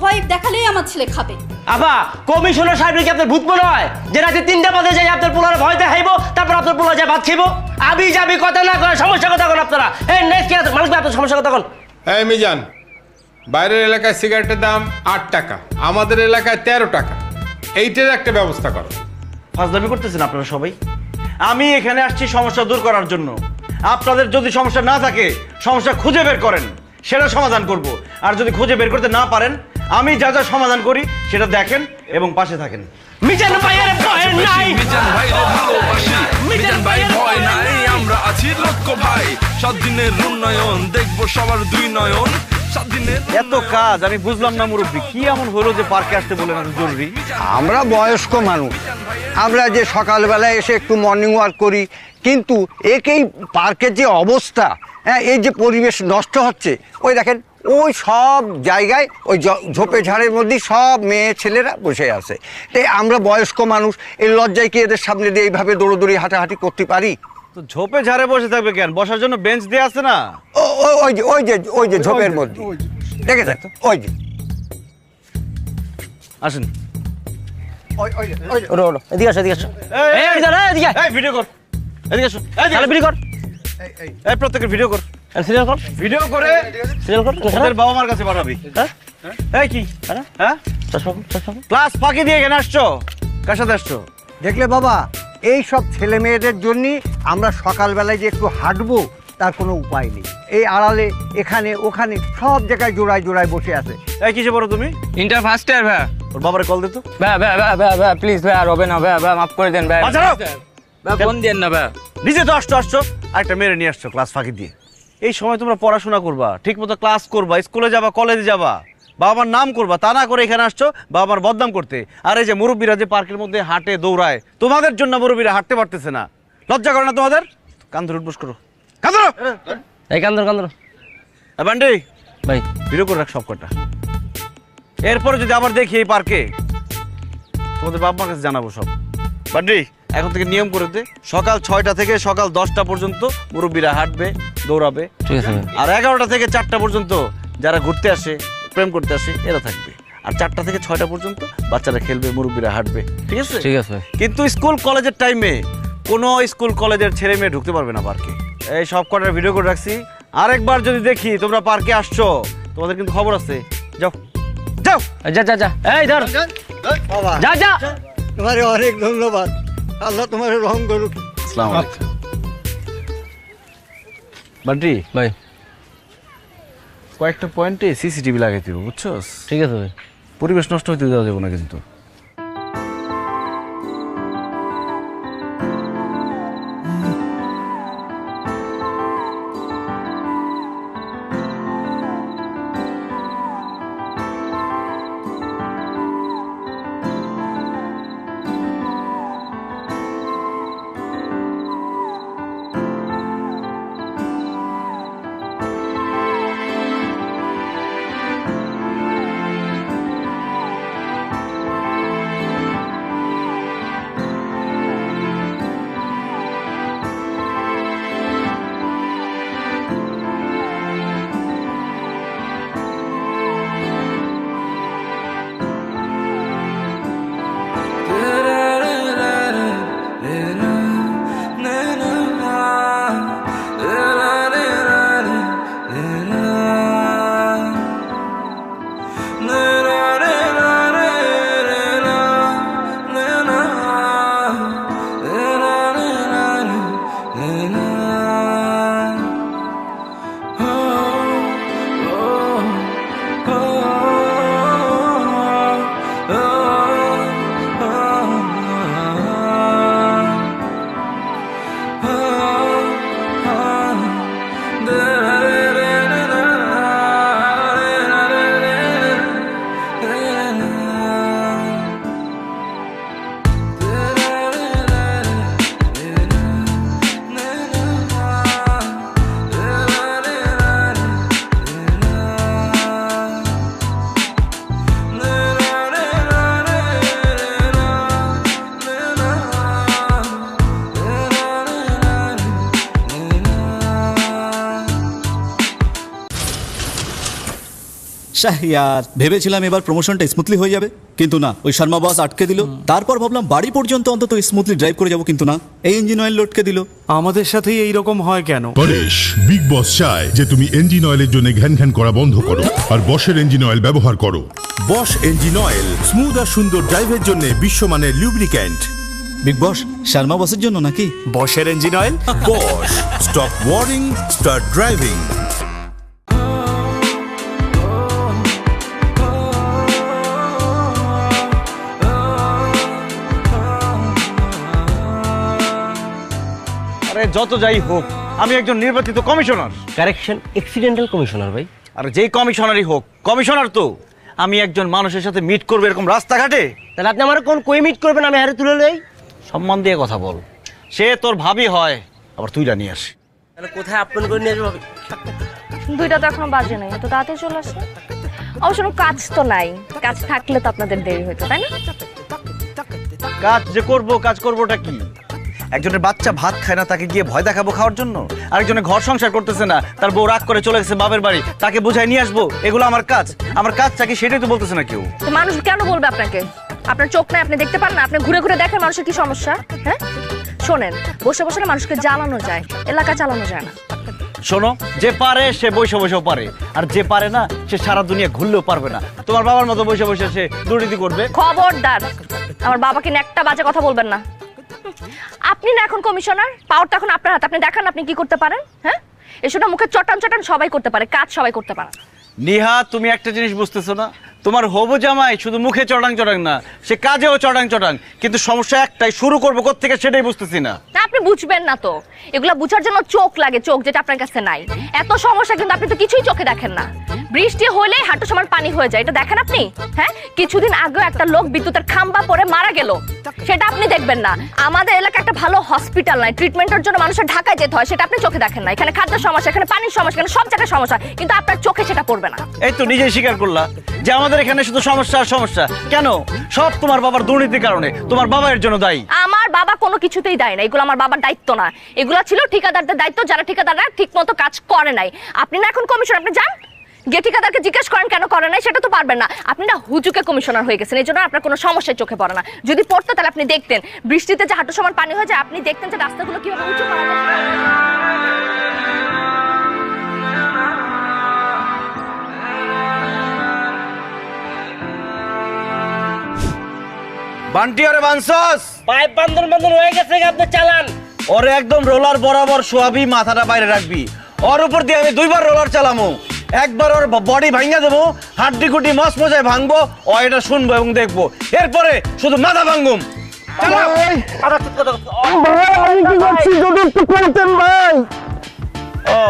ভয় দেখালেই আমার ছেলে খাবে। আবা কমিশনার সাহেব কি আপনার ভূত মনে হয় যে রাতে 3টা বাজে যাই আপনার পোলার ভয় দেখাইব, তারপর আপনার পোলা যায় ভাত খাইব? আবি যাবি কথা না করে সমস্যা কথা কোন আপনারা। এই নেক্সট কি আছে মালিক ভাই, আপনার সমস্যা কথা কোন? এই মিজান, বাইরের এলাকায় সিগারেটের দাম 8 টাকা, আমাদের এলাকায় 13 টাকা, এইটার একটা ব্যবস্থা করো। ফাজলামি করতেছেন আপনারা সবাই। আমি এখানে আসছি সমস্যা দূর করার জন্য। আপনাদের যদি সমস্যা না থাকে, সমস্যা খুঁজে বের করেন, সেটা সমাধান করব। আর যদি খুঁজে বের করতে না পারেন, আমি যা যা সমাধান করি সেটা দেখেন এবং পাশে থাকেন। মিজান ভাইয়ের ভয় নাই, মিজান ভাইরে ভালোবাসি, মিজান ভাই ভয় নাই, আমরা আছি লক্ষ্য ভাই, 7 দিনের উন্নয়ন দেখবো সবার 2 নয়ন, 7 দিনের এত কাজ আমি বুঝলাম না মুরব্বী, কি এমন হলো যে পার্কে আসতে বলেন এত জরুরি? আমরা বয়স্ক মানুষ, আমরা যে সকালবেলায় এসে একটু মর্নিং ওয়াক করি, কিন্তু একেই পার্কের যে অবস্থা, হ্যাঁ, এই যে পরিবেশ নষ্ট হচ্ছে, ওই দেখেন ওই সব জায়গায় ওই ঝোপে ঝাড়ের মধ্যে সব মেয়ে ছেলেরা বসে আছে। তাই আমরা বয়স্ক মানুষ, এই লজ্জায় কি এদের সামনে দিয়ে এইভাবে দৌড়োদৌড়ি হাঁটাহাঁটি করতে পারি? তো ঝোপে ঝাড়ে বসে থাকবে কেন? বসার জন্য বেঞ্চ দিয়ে আছে না? ওই যে ঝোপের মধ্যে দেখেছেন তো, ওই যে আসেন। এদিকে আসো, এদিকে আসো। এই ভিডিও কর, এদিকে আসো। ভিডিও কর, এই প্রত্যেকের ভিডিও কর, সিরিয়াল কর, ভিডিও করে সিরিয়াল কর। ওদের বাবা মার কাছে পাঠাবি। এই কি হ্যাঁ ক্লাস ফাঁকি দিয়ে এখানে আসছো? কার সাথে আসছো? দেখলে বাবা, এই সব ছেলে মেয়েদের জন্য আমরা সকালবেলায় যে একটু হাঁটবো তার কোনো উপায় নেই। এই আড়ালে এখানে ওখানে সব জায়গায় জোড়ায় জোড়ায় বসে আছে। এই কিসে পড়ো তুমি? ইন্টার ফার্স্ট ইয়ার ভাই। ওর বাবারে কল দে তো। ভাই ভাই ভাই ভাই ভাই প্লিজ ভাই, আর হবে না ভাই, ভাই মাফ করে দেন ভাই। বাঁচাও। ভাই ফোন দেন না ভাই। নিজে তো আসছো, আরেকটা মেরে নিয়ে আসছো ক্লাস ফাঁকি দিয়ে। এই সময় তোমরা পড়াশোনা করবা, ঠিক মতো ক্লাস করবা, স্কুলে যাবা, কলেজে যাবা, বাবা মার নাম করবা, তা না করে এখানে আসছো বাবা মার বদনাম করতে। আর এই যে মুরব্বীরা যে পার্কের মধ্যে হাঁটে দৌড়ায়, তোমাদের জন্য মুরব্বীরা হাঁটতে পারতেছে না। লজ্জা করে না তোমাদের? কান ধরে উঠবোস করো, কান ধরো। এই কান্দর কান্দর বান্ডি ভাই, ভিডিও করে রাখ সব কটা। এরপরে যদি আবার দেখি এই পার্কে, তোমাদের বাবা মার কাছে জানাবো সব। বান্ডি এখন থেকে নিয়ম করে দে, সকাল 6টা থেকে সকাল 10টা পর্যন্ত মুরব্বীরা হাঁটবে, দৌড়াবে, ঠিক আছে ভাই। আর 11টা থেকে 4টা পর্যন্ত যারা ঘুরতে আসে, প্রেম করতে আসে, এরা থাকবে। আর 4টা থেকে 6টা পর্যন্ত বাচ্চারা খেলবে, মুরব্বীরা হাঁটবে, ঠিক আছে? ঠিক আছে ভাই। কিন্তু স্কুল কলেজের টাইমে কোনো স্কুল কলেজের ছেলে মেয়ে ঢুকতে পারবে না পার্কে। এই সব কটার ভিডিও করে রাখছি। আরেকবার যদি দেখি তোমরা পার্কে আসছো, তোমাদের কিন্তু খবর আছে। যাও যাও, যা যা যা, এই ধর বাবা যা যা। তোমারে অনেক ধন্যবাদ, আল্লাহ তোমার রহম করুক। আসসালামু আলাইকুম। বান্টি ভাই কয়েকটা পয়েন্টে সিসিটিভি লাগাই দিব, বুঝছস? ঠিক আছে ভাই। পরিবেশ নষ্ট হইতে দেওয়া যাবে না কিন্তু। শাহরিয়ার ভেবেছিলাম এবার প্রমোশনটা স্মুথলি হয়ে যাবে, কিন্তু না, ওই শর্মা বস আটকে দিল। তারপর ভাবলাম বাড়ি পর্যন্ত অন্তত স্মুথলি ড্রাইভ করে যাবো, কিন্তু না, এই ইঞ্জিন অয়েল লটকে দিল। আমাদের সাথেই এইরকম হয় কেন? পরেশ, বিগ বস চায় যে তুমি ইঞ্জিন অয়েলের জন্য ঘ্যান ঘ্যান করা বন্ধ করো আর বশের ইঞ্জিন অয়েল ব্যবহার করো। বশ ইঞ্জিন অয়েল, স্মুথ আর সুন্দর ড্রাইভের জন্য বিশ্বমানের লুব্রিক্যান্ট। বিগ বস শর্মা বসের জন্য নাকি? বশের engine oil. Bosch, stop worrying, start driving. আরে যত যাই হোক, আমি একজন নির্বাচিত কমিশনার। কারেকশন, এক্সিডেন্টাল কমিশনার ভাই। আর যেই কমিশনারই হোক, কমিশনার তো আমি একজন মানুষের সাথে মিট করবো এরকম রাস্তাঘাটে। তাহলে আপনি আমার কোন কই মিট করবেন, আমি হারে তুলে লই। সম্মান দিয়ে কথা বল। সে তোর ভাবি হয়, আবার তুইরা নিয়ে আসে। তাহলে কোথায় আপন করে নিয়ে যাবে? 2টা তো এখনো বাজে নাই, এত তাড়াতাড়ি চলে আসে। অবশ্য কোনো কাজ তো নাই, কাজ থাকলে তো আপনাদের দেরি হতো, তাই না? কাজ যে করবো, কাজ করবোটা কি? একজনের বাচ্চা ভাত খায় না, তাকে গিয়ে ভয় দেখাবো খাওয়ার জন্য? আরেকজনের ঘর সংসার করতেছে না, তার বউ রাগ করে চলে গেছে বাপের বাড়ি, তাকে বুঝাই নিয়ে আসবো? এগুলো আমার কাজ। আমার কাজটা কি সেটাই তো বলতেছে না কেউ। তো মানুষ কেন বলবে আপনাকে? আপনার চোখ নাই, আপনি দেখতে পান না? আপনি ঘুরে ঘুরে দেখেন মানুষের কি সমস্যা। হ্যাঁ শোনেন, বসে বসে মানুষকে জ্বালানো যায়, এলাকা চালানো যায় না। শোনো, যে পারে সে বসে বসেও পারে, আর যে পারে না সে সারা দুনিয়া ঘুরলেও পারবে না। তোমার বাবার মতো বসে বসে সে দুর্নীতি করবে। খবরদার আমার বাবাকে নিয়ে একটা বাজে কথা বলবেন না। আপনি না এখন কমিশনার, পাওয়ার তো এখন আপনার হাতে। আপনি দেখান আপনি কি করতে পারেন। হ্যাঁ এসব মুখে চটান চটান সবাই করতে পারে, কাজ সবাই করতে পারে। নিহা, তুমি একটা জিনিস বুঝতেছো না? তোমার হবু জামাই শুধু মুখে চটাং চটাং না, সে কাজেও চটাং চটাং। কিন্তু সমস্যা একটাই, শুরু করবো কোত্থেকে সেটাই বুঝতেছি না। না আপনি বুঝবেন না তো, এগুলা বুঝার জন্য চোখ লাগে, চোখ যেটা আপনার কাছে নাই। এত সমস্যা কিন্তু আপনি তো কিছুই চোখে দেখেন না। বৃষ্টি হলে হাঁটু সমান পানি হয়ে যায়, এটা দেখেন আপনি? হ্যাঁ কিছুদিন আগে একটা লোক বিদ্যুতের খাম্বা পড়ে মারা গেল, সেটা আপনি দেখবেন না। আমাদের এলাকায় একটা ভালো হসপিটাল নাই, ট্রিটমেন্টের জন্য মানুষের ঢাকায় যেতে হয়, সেটা আপনি চোখে দেখেন না। এখানে খাদ্যের সমস্যা, এখানে পানির সমস্যা, এখানে সব জায়গায় সমস্যা, কিন্তু আপনার চোখে সেটা পড়বে না। এই তো নিজেই স্বীকার করলা যে আমাদের এখানে শুধু সমস্যা আর সমস্যা। কেন? সব তোমার বাবার দুর্নীতির কারণে। তোমার বাবা এর জন্য দায়ী। আমার বাবা কোনো কিছুতেই দায়ী না, এগুলো আমার বাবার দায়িত্ব না। এগুলো ছিল ঠিকাদারদের দায়িত্ব, যারা ঠিকাদাররা ঠিক মতো কাজ করে নাই। আপনি না এখন কমিশনার, আপনি যান গিয়ে ঠিকাদারকে জিজ্ঞেস করেন কেন করে নাই, সেটা তো পারবেন না। আপনি না হুজুকে কমিশনার হয়ে গেছেন, এই জন্য আপনার কোনো সমস্যায় চোখে পড়ে না। যদি পড়তো তাহলে আপনি দেখতেন বৃষ্টিতে যে হাঁটু সমান পানি হয়ে যায়, আপনি দেখতেন যে রাস্তাগুলো কিভাবে উঁচু করা যায়। বান্টি, ওরে বানসস, পাইপ বান্ধন বান্ধন হয়ে গেছে, আপনি চালান। ওরে একদম রোলার বরাবর শোয়াবি, মাথাটা বাইরে রাখবি। ওর উপর দিয়ে আমি 2বার রোলার চালামো। একবার ওর বডি ভাঙা দেবো, হাড্ডি গুটি মস মজায় ভাঙবো, ও এটা শুনবো এবং দেখবো। এরপরে শুধু মাথা ভাঙুম। ও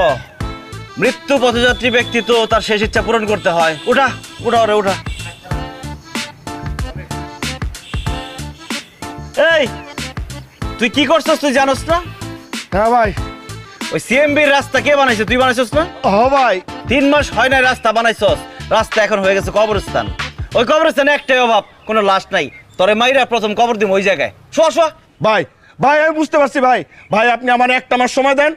মৃত্যু পথযাত্রী ব্যক্তি তো তার শেষ ইচ্ছা পূরণ করতে হয়। উঠা উঠা ওরে উঠা। এই তুই কি করছস তুই জানোস না? হ্যাঁ ভাই। ওই সিএমবির রাস্তা কে বানাইছে? তুই বানাইছস না? ও ভাই 3 মাস হয় না রাস্তা বানাইছস, রাস্তা এখন হয়ে গেছে কবরস্থান। ওই কবরস্থানে একটাই অভাব, কোনো লাশ নাই। তোরে মাইরা প্রথম কবর দিম ওই জায়গায়। শোয়া শোয়া। ভাই ভাই আমি বুঝতে পারছি ভাই। ভাই আপনি আমার একটা মাস সময় দেন,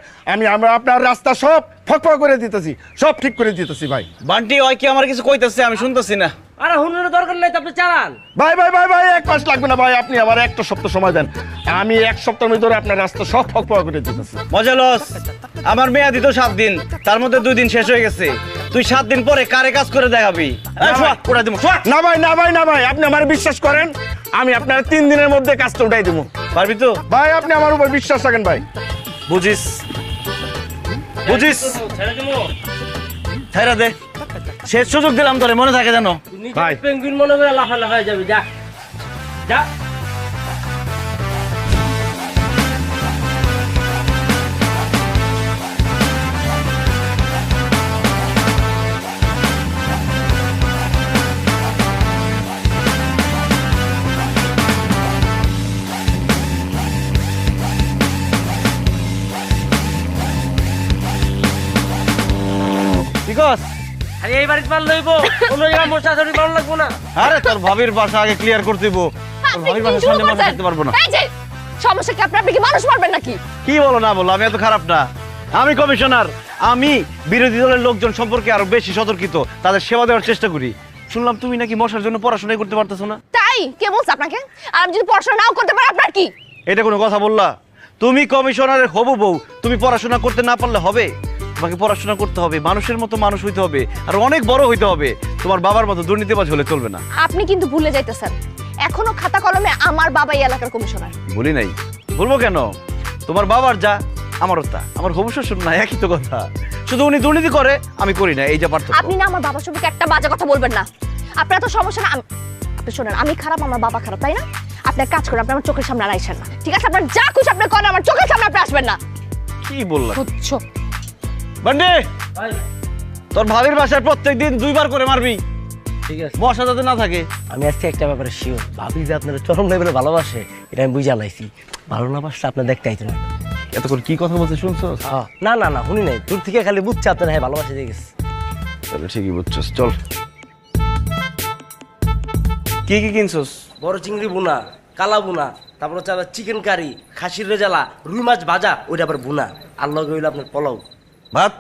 আমরা আপনার রাস্তা সব ফকফক করে দিতেছি, সব ঠিক করে দিতেছি ভাই। বান্টি ওই কি আমার কিছু কইতেছে? আমি শুনতেছি না। আরে হুনুরের দরকার নাই তো, আপনি চালান। ভাই ভাই ভাই ভাই 1 মাস লাগবে না ভাই, আপনি আমার একটা সপ্তাহ সময় দেন, আমি 1 সপ্তাহের ভিতরে আপনার রাস্তা সব ফকফক করে দিতেছি। মজা লস, আমার মেয়াদি তো 7 দিন, তার মধ্যে 2 দিন শেষ হয়ে গেছে। তুই 7 দিন পরে কারে কাজ করে দেখাবি? না ভাই না ভাই না ভাই, আপনি আমার বিশ্বাস করেন, আমি আপনার 3 দিনের মধ্যে কাজটা উঠাই দেবো। পারবি তো? ভাই আপনি আমার উপর বিশ্বাস রাখেন ভাই। বুঝিস বুঝিস, ছেড়ে দে। শেষ সুযোগ দিলাম তোরে, মনে থাকে জানো ভাই। পেঙ্গুইন মনে করে লাফালাফি হয়ে যাবে। যা যা। আরে এই বাড়িতে পারলে হইব, অন্য জায়গায় মশা ধরি পারলে লাগবো না। আরে তোর ভাবির বাসা আগে ক্লিয়ার করতে দিব। তোর ভাবির বাসার সামনে মাথা রাখতে পারবো না। এই যে সমস্যা কি? আপনি কি মানুষ মারবেন নাকি? কি বলো না বলো, আমি এত খারাপ না। আমি কমিশনার, আমি বিরোধী দলের লোকজন সম্পর্কে আরো বেশি সতর্কিত, তাদের সেবা দেওয়ার চেষ্টা করি। শুনলাম তুমি নাকি মশার জন্য পড়াশোনাই করতে পারতেছো না। তাই কে বলছে আপনাকে? আর আমি যদি পড়াশোনা নাও করতে পারি আপনার কি? এটা কোনো কথা বললা? তুমি কমিশনারের হবু বউ, তুমি পড়াশোনা করতে না পারলে হবে? তোমাকে পড়াশোনা করতে হবে, মানুষের মতো মানুষ হইতে হবে, আর অনেক বড় হইতে হবে। তোমার বাবার মতো দুর্নীতিবাজ হলে চলবে না। আপনি কিন্তু ভুলে যাইতেছেন, এখনো খাতা কলমে আমার বাবা এই এলাকার কমিশনার। বলি নাই, বলবো কেন? তোমার বাবার যা আমারও তা, আমার হবু শ্বশুর না, একই তো কথা। শুধু উনি দুর্নীতি করে, আমি করি না, এই যা পার্থক্য। আপনি না আমার বাবার সম্পর্কে একটা বাজে কথা বলবেন না। আপনার তো সমস্যা না, আপনি শোনেন, আমি খারাপ, আমার বাবা খারাপ, তাই না? আপনি এক কাজ করেন, আপনি আমার চোখের সামনে আর আইসেন না, ঠিক আছে? আপনার যা খুশি আপনি করেন, আমার চোখের সামনে আপনি আসবেন না। কি বললা? বুঝছো? বান্ডি, তোর ভাবির বাসায় প্রত্যেকদিন 2 বার করে মারবি, ঠিক আছে? মশা যাতে না থাকে। আমি আজকে একটা ব্যাপারে শিওর, ভাবি যে আপনার চরম লেভেলে ভালোবাসে, এটা আমি বুঝে লাইছি। ভালো না বাসলে আপনার দেখতে আইতো না। এতক্ষণ কি কথা বলতে শুনছো? না না না, শুনি নাই, দূর থেকে খালি বুঝছে আপনার হ্যাঁ ভালোবাসে দিয়ে গেছে। তাহলে ঠিকই বুঝছস, চল। কি কি কিনছস? বড় চিংড়ি বুনা, কালা বুনা, তারপর হচ্ছে আবার চিকেন কারি, খাসির রেজালা, রুই মাছ ভাজা, ওইটা আবার বুনা, আর লগে হইলো আপনার পোলাও। ভাত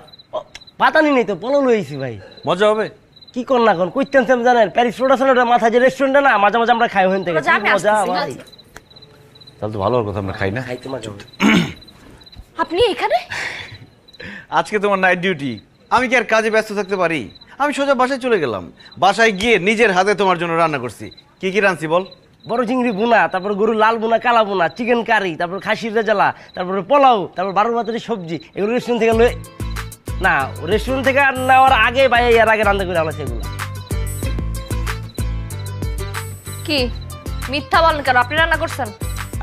পাতানি নেই তো, পোলাও লইছি ভাই। মজা হবে? কি কর না কোন কইতেন জানেন, প্যারিস রোড আছে না, মাথা যে রেস্টুরেন্টে না, মাঝে মাঝে আমরা খাই হইন থেকে, মজা ভাই। তাহলে তো ভালো কথা, আমরা খাই না? খাইতে মজা। আপনি এখানে? আজকে তোমার নাইট ডিউটি, আমি কি আর কাজে ব্যস্ত থাকতে পারি? আমি সোজা বাসায় চলে গেলাম, বাসায় গিয়ে নিজের হাতে তোমার জন্য রান্না করছি। কি কি রাঁধছি বল? বড় চিংড়ি বুনা, তারপর গরু লাল বুনা, কালা বুনা, চিকেন কারি, তারপর খাসির রেজালা, তারপরে পোলাও, তারপর 12 ভাতের সবজি, এগুলো রেস্টুরেন্ট থেকে না, রেস্টুরেন্ট থেকে নেওয়ার আগে ভাই এর আগে রান্না করে আনছে এগুলো। কি মিথ্যা বলেন কেন? আপনি রান্না করছেন?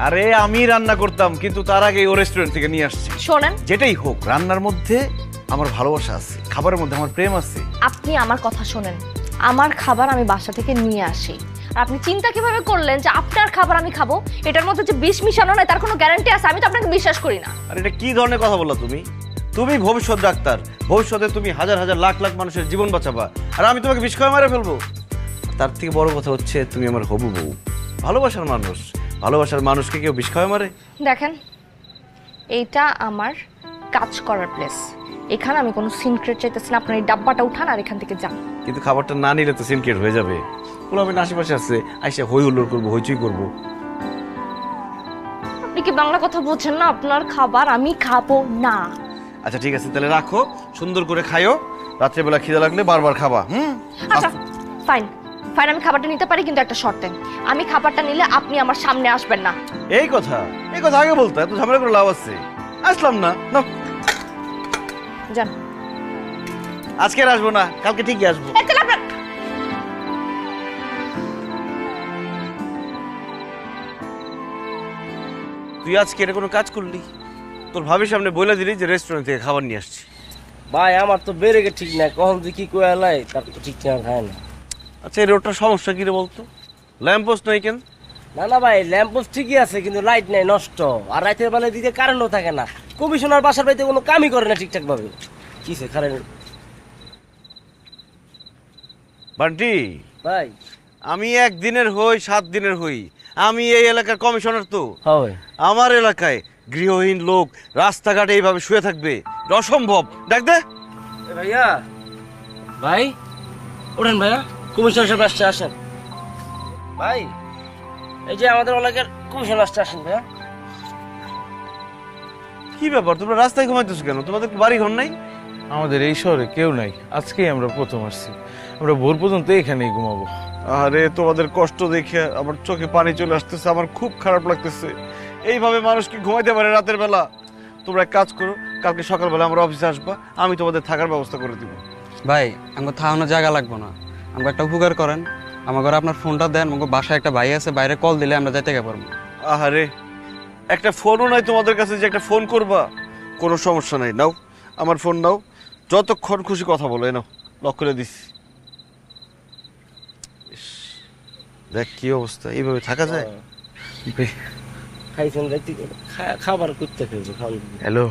আরে আমি রান্না করতাম, কিন্তু তার আগে ও রেস্টুরেন্ট থেকে নিয়ে আসছি। শোনেন, যেটাই হোক, রান্নার মধ্যে আমার ভালোবাসা আছে, খাবারের মধ্যে আমার প্রেম আছে। আপনি আমার কথা শোনেন, আমার খাবার আমি বাসা থেকে নিয়ে আসি, আর আপনি চিন্তা কিভাবে করলেন যে আপনার খাবার আমি খাবো? এটার মধ্যে যে বিষ মিশানো নয় তার কোনো গ্যারান্টি আছে? আমি তো আপনাকে বিশ্বাস করি না। আর এটা কি ধরনের কথা বললা তুমি? তুমি ভবিষ্যৎ ডাক্তার, ভবিষ্যতে তুমি হাজার হাজার লাখ লাখ মানুষের জীবন বাঁচাবা, আর আমি তোমাকে বিষ খাওয়া মেরে ফেলবো? তার থেকে বড় কথা হচ্ছে তুমি আমার হবু বউ, ভালোবাসার মানুষ। ভালোবাসার মানুষকে কেউ বিষ খাওয়া মারে? দেখেন, এইটা আমার কাজ করার প্লেস, এখানে আমি কোনো সিনক্রেট চাইতেছি না। আপনার এই ডাব্বাটা উঠান আর এখান থেকে যান। কিন্তু খাবারটা না নিলে তো সিনক্রেট হয়ে যাবে। আমি আশেপাশে আছে, আইসা হই হুল্লোড় করবো, হইচই করবো। আপনি কি বাংলা কথা বলছেন না? আপনার খাবার আমি খাবো না। আচ্ছা ঠিক আছে, তাহলে রাখো, সুন্দর করে খাইও, রাত্রেবেলা খিদে লাগলে বারবার খাবা। আচ্ছা ফাইন ফাইন, আমি খাবারটা নিতে পারি, কিন্তু একটা শর্তে, আমি খাবারটা নিলে আপনি আমার সামনে আসবেন না। এই কথা আগে বলতো, এত ঝামেলা করে লাভ আছে? আসলাম না, নাও। যান। আজকে আর আসবো না, কালকে ঠিকই আসবো। তুই আজকে এটা কোনো কাজ করলি? তোর ভাবির সামনে বলে দিলি যে রেস্টুরেন্ট থেকে খাবার নিয়ে আসছি। ভাই আমার তো বেরেকে ঠিক নাই, কখন যে কি কয়ে লাই তার তো ঠিক না খায় না। আচ্ছা এই রোডটার সমস্যা কি রে বলতো? ল্যাম্প পোস্ট নাই কেন? না না ভাই, ল্যাম্প পোস্ট ঠিকই আছে, কিন্তু লাইট নাই, নষ্ট। আর রাতের বেলায় দিকে কারেন্টও থাকে না। কমিশনার বাসার বাড়িতে কোনো কামই করে না ঠিকঠাক ভাবে। কিসে কারেন্ট? বান্টি ভাই, আমি 1 দিনের হই 7 দিনের হই, আমি এই এলাকার কমিশনার। তো হয় আমার এলাকায় গৃহহীন লোক রাস্তাঘাটে এইভাবে শুয়ে থাকবে, এটা অসম্ভব। দেখ দে ভাইয়া, ভাই ওঠেন ভাইয়া, কমিশনার সাহেব আসছে, আসেন ভাই। এই যে আমাদের এলাকার কমিশনার আসছে, আসেন ভাইয়া। কি ব্যাপার, তোমরা রাস্তায় ঘুমাইতেছো কেন? তোমাদের কি বাড়ি ঘর নাই? আমাদের এই শহরে কেউ নাই, আজকেই আমরা প্রথম আসছি। আমরা ভোর পর্যন্ত এখানেই ঘুমাবো। আরে তোমাদের কষ্ট দেখে আমার চোখে পানি চলে আসতেছে, আমার খুব খারাপ লাগতেছে। এইভাবে মানুষ কি ঘুমাইতে পারে রাতের বেলা? তোমরা এক কাজ করো, কালকে সকালবেলা আমরা অফিসে আসবা, আমি তোমাদের থাকার ব্যবস্থা করে দিব। ভাই আমাকে থাকানোর জায়গা লাগবো না, আমাকে একটা উপকার করেন, আমার ঘরে আপনার ফোনটা দেন, আমাকে বাসায় একটা ভাই আছে, বাইরে কল দিলে আমরা যাইতে পারবো। আহারে, একটা ফোনও নাই তোমাদের কাছে যে একটা ফোন করবা? কোনো সমস্যা নাই, নাও আমার ফোন নাও, যতক্ষণ খুশি কথা বলো। নাও, লক করে দিচ্ছি। দেখ কি অবস্থা, এইভাবে থাকা যায়? খাইছেন রাইতে খাবার করতে খেয়েছে। হ্যালো,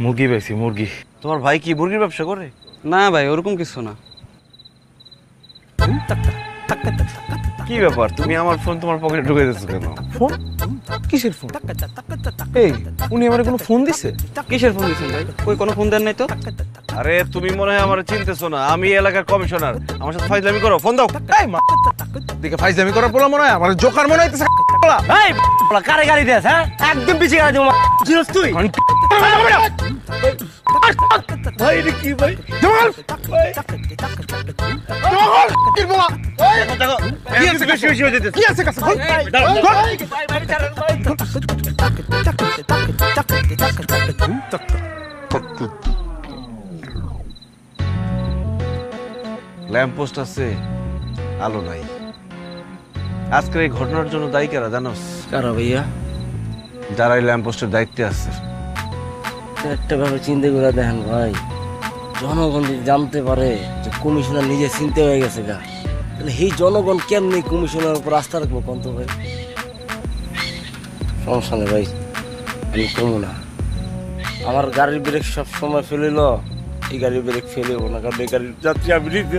মুরগি পাইছি, মুরগি। তোমার ভাই কি মুরগির ব্যবসা করে? না ভাই, ওরকম কিছু না। কি ব্যাপার, তুমি আমার ফোন তোমার পকেটে ঢুকে দিচ্ছ কেন? ফোন? কিসের ফোন? এই উনি আমার কোনো ফোন দিছে? কিসের ফোন দিচ্ছেন ভাই? কই কোনো ফোন দেন নাই তো? আরে তুমি মনে হয় আমার চিনতেছো না, আমি এলাকার কমিশনার। আমার সাথে ফাইজলামি করো, ফোন দাও। এই মা দেখে ফাইজলামি করার পোলা মনে হয়, আমার জোকার মনে হইতেছে। এই কারে গাড়ি দেস? হ্যাঁ, একদম পিছিয়ে গাড়ি দেবো। চিনস তুই? ভাই এটা কি ভাই? জমাল জমাল কি বলা? কি আছে বেশি বেশি হয়ে যেতেছে? কি আছে কাছে? ল্যাম্প পোস্ট আছে, আলো নাই। আজকের এই ঘটনার জন্য দায়ী কারা জানোস? কারা ভাইয়া? যারা এই ল্যাম্প পোস্টের দায়িত্বে আছে। একটা ভাবে চিন্তা করে দেখেন ভাই, জনগণ যদি জানতে পারে যে কমিশনার নিজে চিনতে হয়ে গেছে গা, তাহলে এই জনগণ কেমনি কমিশনার উপর আস্থা রাখবো কন্ত ভাই? সমস্যা নেই ভাই, আমি কমু না। আমার গাড়ির ব্রেক সব সময় ফেলিল, এই গাড়ির ব্রেক ফেলেব না, কারণ এই গাড়ির যাত্রী আমি নিতে।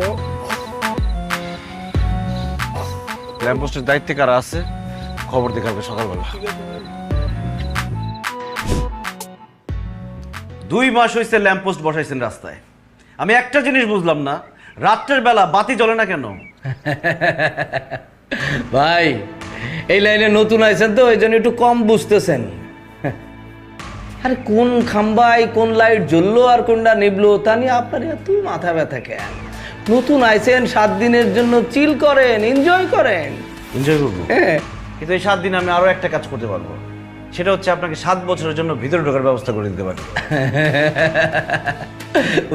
ল্যাম্প পোস্টের দায়িত্বে কারা আছে খবর দিয়ে কালকে সকালবেলা। 2 মাস হয়েছে ল্যাম্প পোস্ট বসাইছেন রাস্তায়। আমি একটা জিনিস বুঝলাম না, রাত্রের বেলা বাতি জ্বলে না কেন? ভাই এই লাইনে নতুন আইছেন তো, এই জন্য একটু কম বুঝতেছেন। আরে কোন খাম্বায় কোন লাইট জ্বললো আর কোনটা নিবলো তা নিয়ে আপনার এত মাথা ব্যথা কেন? নতুন আইছেন, 7 দিনের জন্য চিল করেন, এনজয় করেন। এনজয় করবো, কিন্তু এই 7 দিন আমি আরো একটা কাজ করতে পারবো, সেটা হচ্ছে আপনাকে 7 বছরের জন্য ভিতরে ঢোকার ব্যবস্থা করে দিতে পারি।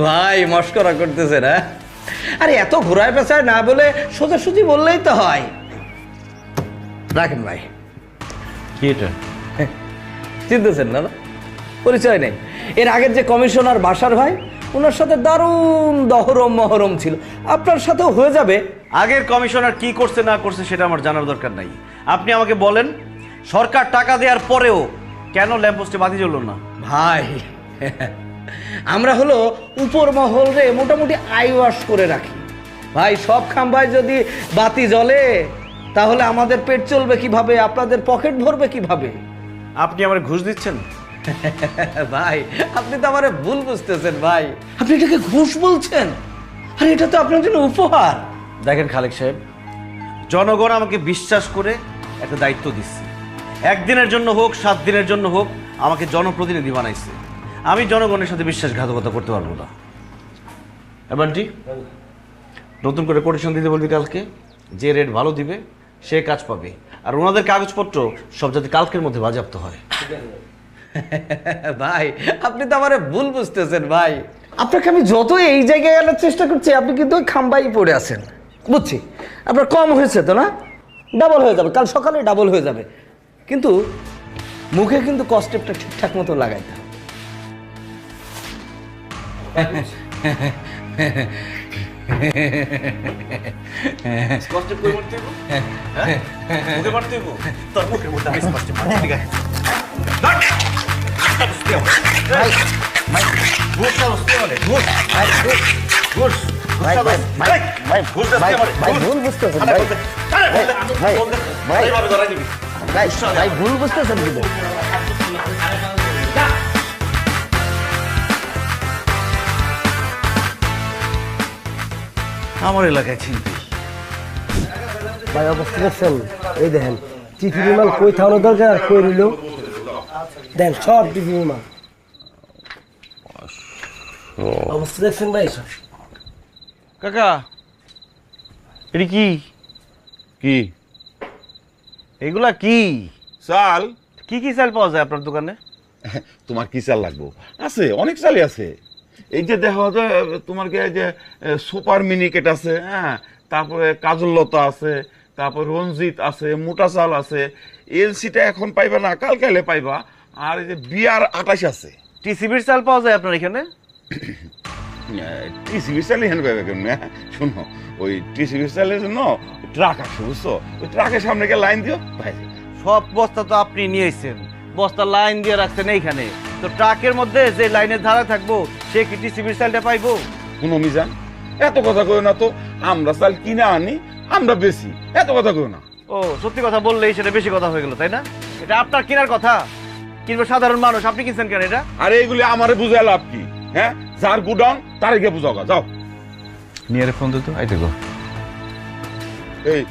ভাই মস্করা করতেছেন? হ্যাঁ, আরে এত ঘোরায় পেঁচায় না বলে সোজাসুজি বললেই তো হয়। রাখেন ভাই। কি এটা? চিনতেছেন না? পরিচয় নেই? এর আগের যে কমিশনার বাসার ভাই, ওনার সাথে দারুণ দহরম মহরম ছিল, আপনার সাথেও হয়ে যাবে। আগের কমিশনার কি করছে না করছে সেটা আমার জানার দরকার নাই। আপনি আমাকে বলেন, সরকার টাকা দেওয়ার পরেও কেন ল্যাম্প পোস্টে বাতি জ্বললো না? ভাই আমরা হলো উপর মহল রে মোটামুটি আইওয়াশ করে রাখি ভাই। সব খাম্বায় যদি বাতি জ্বলে তাহলে আমাদের পেট চলবে কিভাবে, আপনাদের পকেট ভরবে কিভাবে? আপনি আমার ঘুষ দিচ্ছেন? ভাই আপনি তো আমার ভুল বুঝতেছেন ভাই, আপনি এটাকে ঘুষ বলছেন? আরে এটা তো আপনার জন্য উপহার। দেখেন খালেক সাহেব, জনগণ আমাকে বিশ্বাস করে একটা দায়িত্ব দিচ্ছে। 1 দিনের জন্য হোক 7 দিনের জন্য হোক আমাকে জনপ্রতিনিধি বানাইছে। আমি জনগণের সাথে বিশ্বাসঘাতকতা করতে পারবো না। এবারটি নতুন করে কোটেশন দিতে বলবি কালকে, যে রেট ভালো দিবে সে কাজ পাবে, আর ওনাদের কাগজপত্র সব যাতে কালকের মধ্যে বাজেয়াপ্ত হয়। ভাই আপনি তো আমার ভুল বুঝতেছেন ভাই, আপনাকে আমি যত এই জায়গায় আনার চেষ্টা করছি আপনি কিন্তু ওই খাম্বাই পড়ে আছেন। বুঝছি আপনার কম হয়েছে তো না, ডাবল হয়ে যাবে, কাল সকালে ডাবল হয়ে যাবে, কিন্তু মুখে কিন্তু কস্টেপটা ঠিকঠাক মতো লাগাইতে হবে। ভুল বুঝতেছেন কিন্তু। আমার এলাকায় চিনতে ভাই অবস্থা দেখছেন? এই দেখেন টিফি বিমাল কই থাকানো দরকার আর কই নিল দেন সব টিফি বিমাল অবস্থা দেখছেন ভাই? কাকা এটি কি কি এগুলা? কি চাল? কি কি চাল পাওয়া যায় আপনার দোকানে? তোমার কি চাল লাগবো? আছে, অনেক চালই আছে। এই যে দেখো যে তোমার যে সুপার মিনিকেট আছে, হ্যাঁ, তারপরে কাজললতা আছে, তারপর রঞ্জিত আছে, মোটা চাল আছে। এলসিটা এখন পাইবা না, কালকাইলে পাইবা। আর এই যে বিয়ার 28 আছে। টিসিবির চাল পাওয়া যায় আপনার এখানে? টিসিবির চাল এখানে পাইবে কেমন? শোনো, ওই টিসিবির চালের জন্য ট্রাক আসে, বুঝছো? ওই ট্রাকের সামনে গিয়ে লাইন দিও, ভাই। সব বস্তা তো আপনি নিয়েছেন, বস্তা লাইন দিয়ে রাখছেন এইখানে, তো ট্রাকের মধ্যে যে লাইনের ধারা থাকবো সে কি টিসিবির চালটা পাইবো? কোনো মিজান, এত কথা কই না তো। আমরা চাল কিনে আনি, আমরা বেশি, এত কথা কেউ না। ও সত্যি কথা বললেই সেটা বেশি কথা হয়ে গেল, তাই না? এটা আপনার কেনার কথা, কিনবে সাধারণ মানুষ, আপনি কিনছেন কেন এটা? আরে এগুলি আমারে বুঝায় লাভ কি? হ্যাঁ, যার গুডাউন তারে গিয়ে বুঝাও, যাও। নিয়ে ফোন দিত, আইতে গো। এই